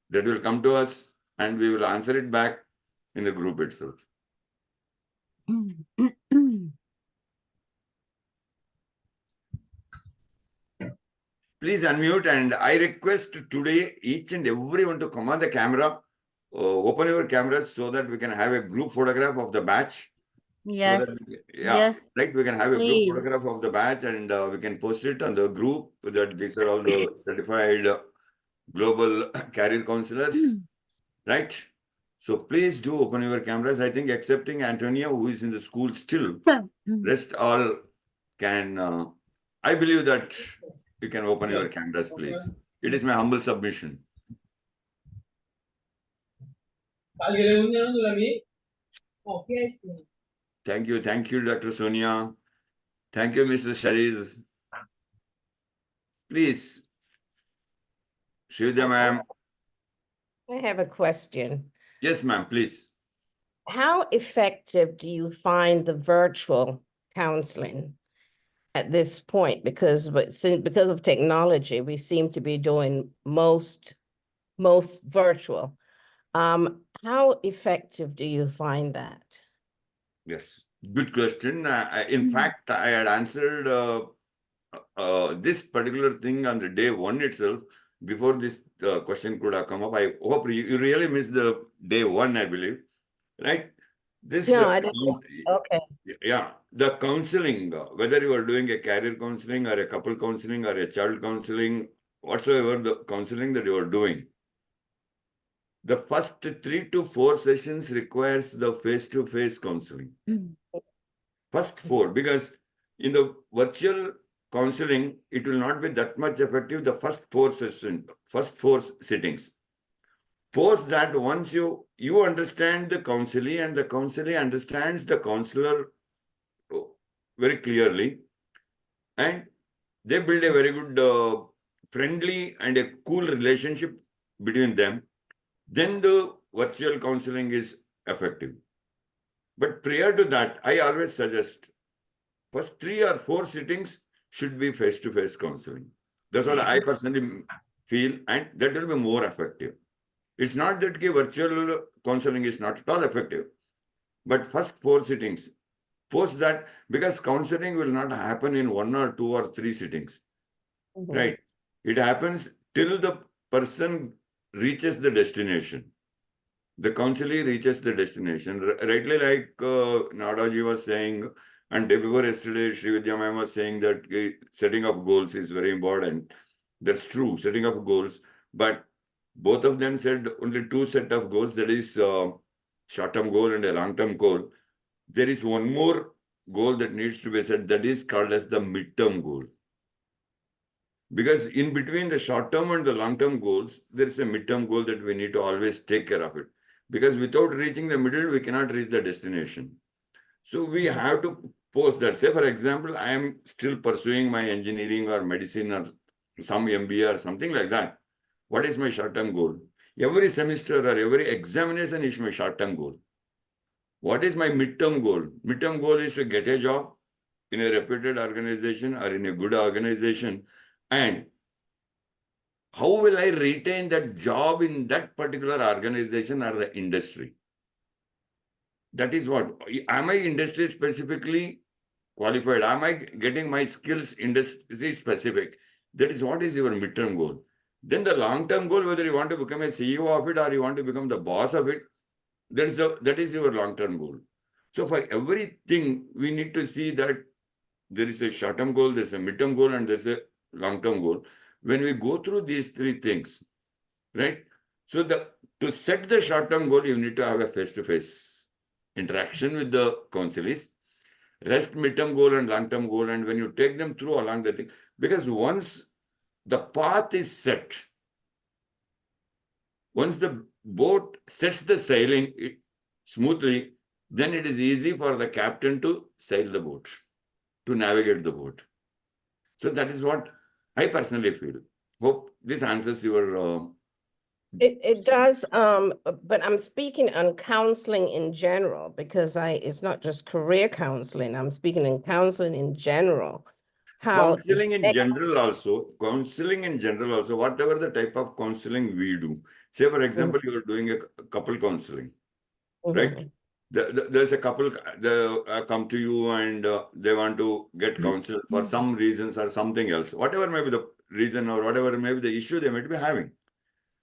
That will come to us and we will answer it back in the group itself. Please unmute, and I request today each and everyone to come on the camera, open your cameras so that we can have a group photograph of the batch. So Yes. that, Yes, right, we can have a group please. photograph of the batch and we can post it on the group that these are all the certified global career counselors, right? So please do open your cameras. I think excepting Antonia, who is in the school still, rest all can, I believe that you can open your cameras, please. It is my humble submission. Thank you, Dr. Sonia. Thank you, Mrs. Shariz. Please, Shivya ma'am. I have a question. Yes, ma'am, please. How effective do you find the virtual counseling at this point? Because of technology, we seem to be doing most virtual. How effective do you find that? Yes, good question. In fact, I had answered this particular thing on the day one itself before this question could have come up. I hope you really missed the day one, I believe, right? This, No, I didn't. Okay. yeah, the counseling, whether you are doing a career counseling or a couple counseling or a child counseling, whatsoever the counseling that you are doing, the first 3 to 4 sessions requires the face-to-face counseling. First 4, because in the virtual counseling, it will not be that much effective the first 4 sessions, first 4 sittings. Post that, once you understand the counselee and the counselee understands the counselor very clearly, and they build a very good friendly and a cool relationship between them, then the virtual counseling is effective. But prior to that, I always suggest first 3 or 4 sittings should be face-to-face counseling. That's what I personally feel, and that will be more effective. It's not that virtual counseling is not at all effective, but first 4 sittings, post that, because counseling will not happen in 1 or 2 or 3 sittings, right? It happens till the person reaches the destination. The counselee reaches the destination. Rightly, like Nadaji was saying, and day before yesterday, Srividya ma'am was saying that setting of goals is very important. That's true, setting of goals. But both of them said only 2 set of goals, that is short-term goal and a long-term goal. There is one more goal that needs to be set, that is called as the mid-term goal. Because in between the short-term and the long-term goals, there is a mid-term goal that we need to always take care of it. Because without reaching the middle, we cannot reach the destination. So we have to post that. Say, for example, I am still pursuing my engineering or medicine or some MBA or something like that. What is my short-term goal? Every semester or every examination is my short-term goal. What is my mid-term goal? Mid-term goal is to get a job in a reputed organization or in a good organization. And how will I retain that job in that particular organization or the industry? That is what. Am I industry specifically qualified? Am I getting my skills industry specific? That is what is your midterm goal. Then the long-term goal, whether you want to become a CEO of it or you want to become the boss of it, that is your long-term goal. So for everything, we need to see that there is a short-term goal, there's a midterm goal, and there's a long-term goal. When we go through these 3 things, right? So to set the short-term goal, you need to have a face-to-face interaction with the counselees, rest midterm goal and long-term goal, and when you take them through along the thing, because once the path is set, once the boat sets the sailing smoothly, then it is easy for the captain to sail the boat, to navigate the boat. So that is what I personally feel. Hope this answers your It does, but I'm speaking on counseling in general, because it's not just career counseling. I'm speaking in counseling in general. counseling in general also, whatever the type of counseling we do. Say, for example, you are doing a couple counseling, right? There's a couple, they come to you and they want to get counseled for some reasons or something else, whatever may be the reason or whatever may be the issue they might be having.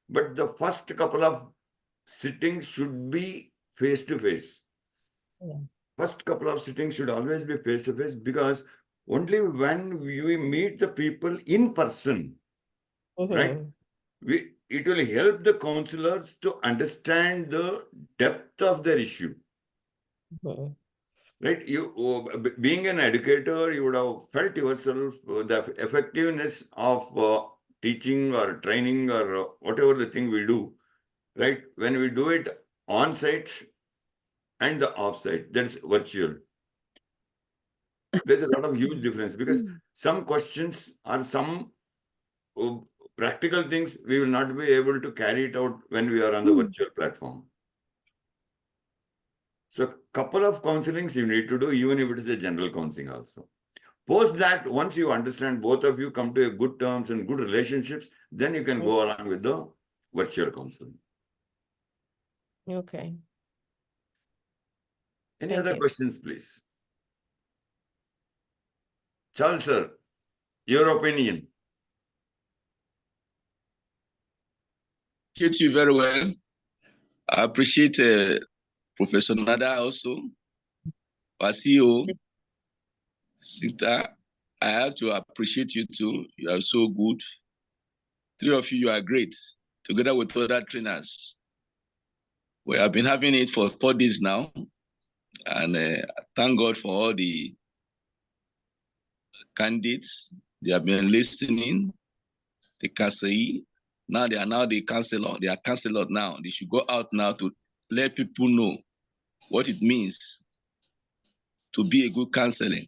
But the first couple of sittings should be face to face. first couple of sittings should always be face to face, because only when we meet the people in person, right, it will help the counselors to understand the depth of their issue. Right? Being an educator, you would have felt yourself the effectiveness of teaching or training or whatever the thing we do, right? When we do it on site and the off site, that's virtual. There's a lot of huge difference, because some questions or some practical things we will not be able to carry it out when we are on the virtual platform. So couple of counselings you need to do, even if it is a general counseling also. Post that, once you understand, both of you come to a good terms and good relationships, then you can go along with the virtual counseling. Okay. Any Thank other you. questions, please? Charles, sir, your opinion. Appreciate you very well. I appreciate Professor Nada also, our CEO, Sita. I have to appreciate you too. You are so good. Three of you are great, together with other trainers. We have been having it for 4 days now, and thank God for all the candidates. They have been listening, the Kasei. Now they are now the counselor. They are counselors now. They should go out now to let people know what it means to be a good counseling,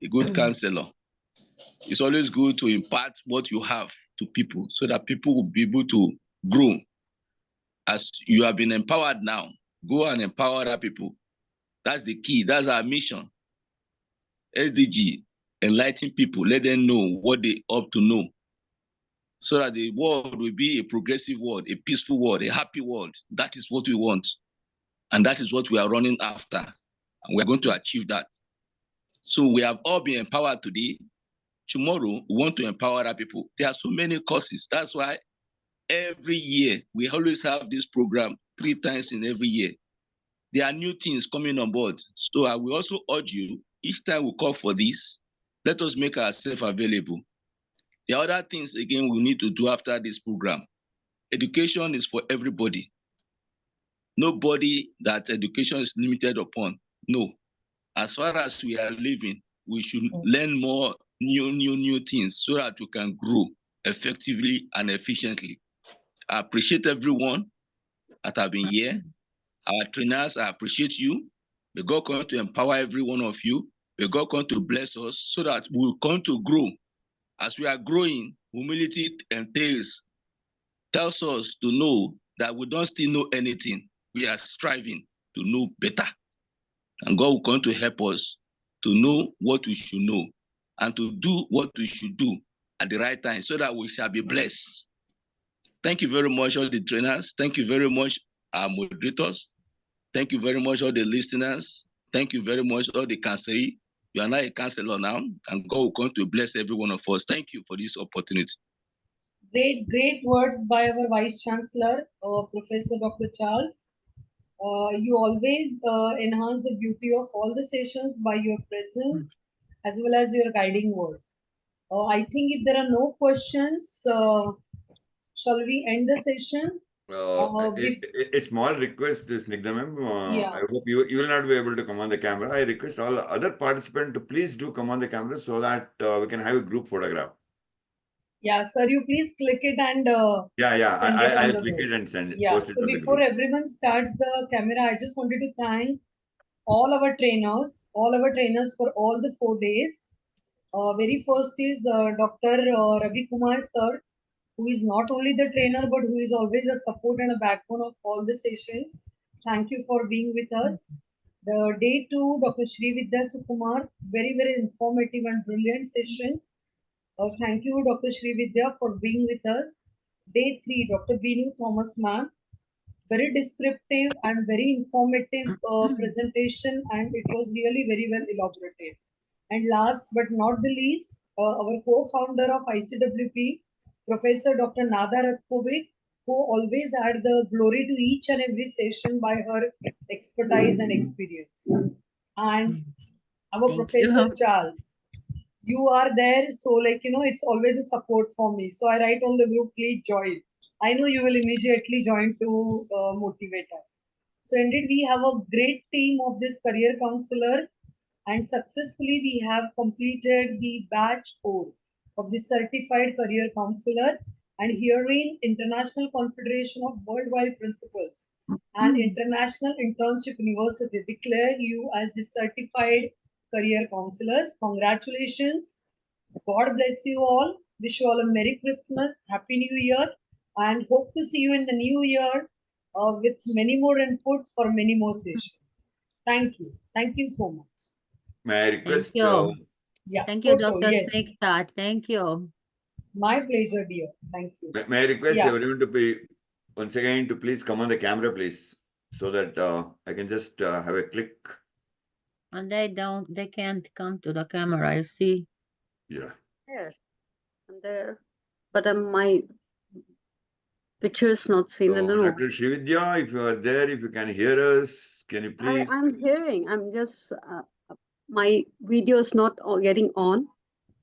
a good counselor. It's always good to impart what you have to people so that people will be able to grow. As you have been empowered now, go and empower other people. That's the key. That's our mission. SDG, enlighten people, let them know what they ought to know, so that the world will be a progressive world, a peaceful world, a happy world. That is what we want. And that is what we are running after. And we are going to achieve that. So we have all been empowered today. Tomorrow, we want to empower other people. There are so many courses. That's why every year, we always have this program 3 times in every year. There are new things coming on board. So I will also urge you, each time we call for this, let us make ourselves available. There are other things, again, we need to do after this program. Education is for everybody. Nobody that education is limited upon. No. As far as we are living, we should learn more new things so that we can grow effectively and efficiently. I appreciate everyone that have been here. Our trainers, I appreciate you. May God come to empower every one of you. May God come to bless us so that we will come to grow. As we are growing, humility tells us to know that we don't still know anything. We are striving to know better. And God will come to help us to know what we should know and to do what we should do at the right time so that we shall be blessed. Thank you very much, all the trainers. Thank you very much, our moderators. Thank you very much, all the listeners. Thank you very much, all the counselors. You are now a counselor now, and God will come to bless every one of us. Thank you for this opportunity. Great words by our Vice Chancellor, Professor Dr. Charles. You always enhance the beauty of all the sessions by your presence as well as your guiding words. I think if there are no questions, shall we end the session? A small request, Snigdha ma'am. Yeah. I hope you will not be able to come on the camera. I request all other participants to please do come on the camera so that we can have a group photograph. Yeah, sir, you please click it and I'll click it and send it. Yeah, Post it so on the before group. everyone starts the camera, I just wanted to thank all our trainers for all the 4 days. Very first is Dr. Ravi Kumar sir, who is not only the trainer but who is always a support and a backbone of all the sessions. Thank you for being with us. The day 2, Dr. Shri Vidya Sukumar, very informative and brilliant session. Thank you, Dr. Shri Vidya, for being with us. Day 3, Dr. Binu Thomas ma'am, very descriptive and very informative presentation, and it was really very well elaborated. And last but not the least, our co-founder of ICWP, Professor Dr. Nada Ratkovic, who always add the glory to each and every session by her expertise and experience. And our Thank Professor you. Charles, you are there, so like it's always a support for me. So I write on the group, please join. I know you will immediately join to motivate us. So indeed, we have a great team of this career counselor, and successfully we have completed the batch 4 of the certified career counselor. And herein, International Confederation of Worldwide Principals and International Internship University declare you as the certified career counselors. Congratulations. God bless you all. Wish you all a Merry Christmas, Happy New Year, and hope to see you in the new year with many more inputs for many more sessions. Thank you. Thank you so much. May I Thank request, you. Yeah, Thank you, photo. Dr. Yes, Snigdha. Thank you. my pleasure, dear. Thank you. may I request Yeah. everyone to be once again to please come on the camera, please, so that I can just have a click. And they can't come to the camera, you see. Yeah. There. I'm there. But my picture is not seen. I So, don't know. Dr. Srividya, if you are there, if you can hear us, can you please? I'm hearing. I'm just my video is not getting on.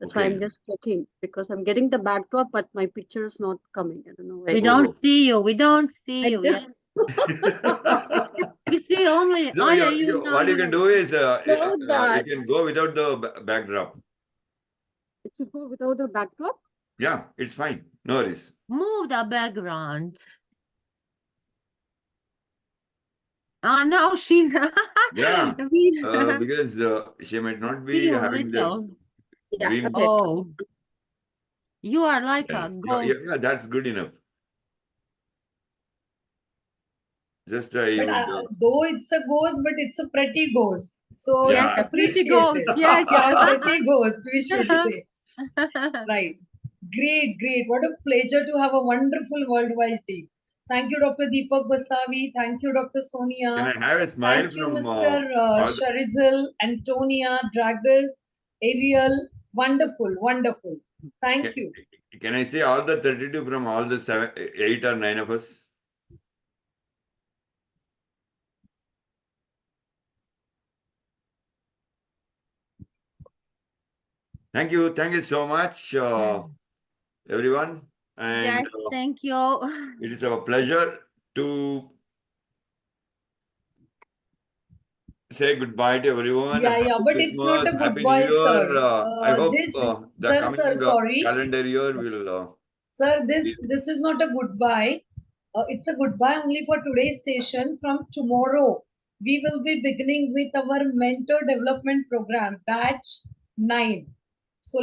That's why Okay. I'm just checking because I'm getting the backdrop, but my picture is not coming. I don't know why. We Oh. don't see you. We don't see I you. don't- We see only No, Aya, what you can do is Know you that. can go without the backdrop. It should go without the backdrop. Yeah, it's fine. No worries. Move the background. Now she's Yeah, we because she might not see be you having the little. Yeah. green. Okay. Oh, you are like a Yes. ghost. Yeah, that's good enough. Just you But would, though it's a ghost, but it's a pretty ghost. So Yeah. it's Yes, a pretty ghost. appreciated. Yes. Yeah, a pretty ghost, we should say. Right. Great, great. What a pleasure to have a wonderful worldwide team. Thank you, Dr. Deepak Basavi. Thank you, Dr. can Sonia. I have a smile Thank you, from Mr. all the, Sharizal, Antonia, Dragus, Ariel. Wonderful, wonderful. Thank can, you. can I say all the 32 from all the 8 or 9 of us? Thank you so much, everyone. And Yes, thank you. it is our pleasure to say goodbye to everyone. Yeah, yeah, Happy but it's not Christmas, a Happy New goodbye, Year. sir. I hope This, the sir, coming sorry. calendar year will. Sir, this is not a goodbye. It's a goodbye only for today's session. From tomorrow, we will be beginning with our mentor development program, batch 9. So,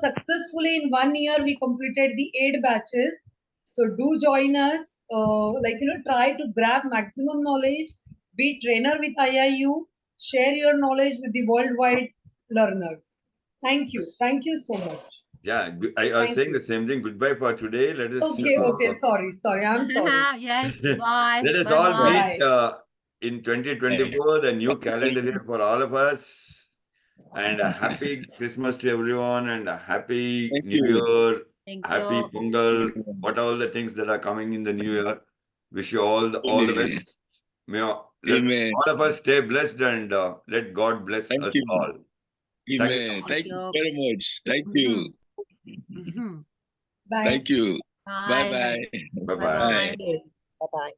successfully in 1 year, we completed the 8 batches. So, do join us. Try to grab maximum knowledge. Be trainer with IIU. Share your knowledge with the worldwide learners. Thank you. Thank you so much. Yeah, I was Thank saying you. the same thing. Goodbye for today. Let us. Okay, sorry. I'm sorry. Yes, bye. Let us Bye all bye. meet in 2024, the new calendar year for all of us. And a happy Christmas to everyone, and a happy Thank New you. Year, Thank happy you. Pongal, what all the things that are coming in the new year. Wish you all the best. May let Amen. all of us stay blessed, and let God bless Thank us you. all. Thank you so Amen. much. Thank you you. very much. Thank you. Mhm. Bye. Thank you. Bye. Bye bye. Bye Bye bye. bye. Bye-bye.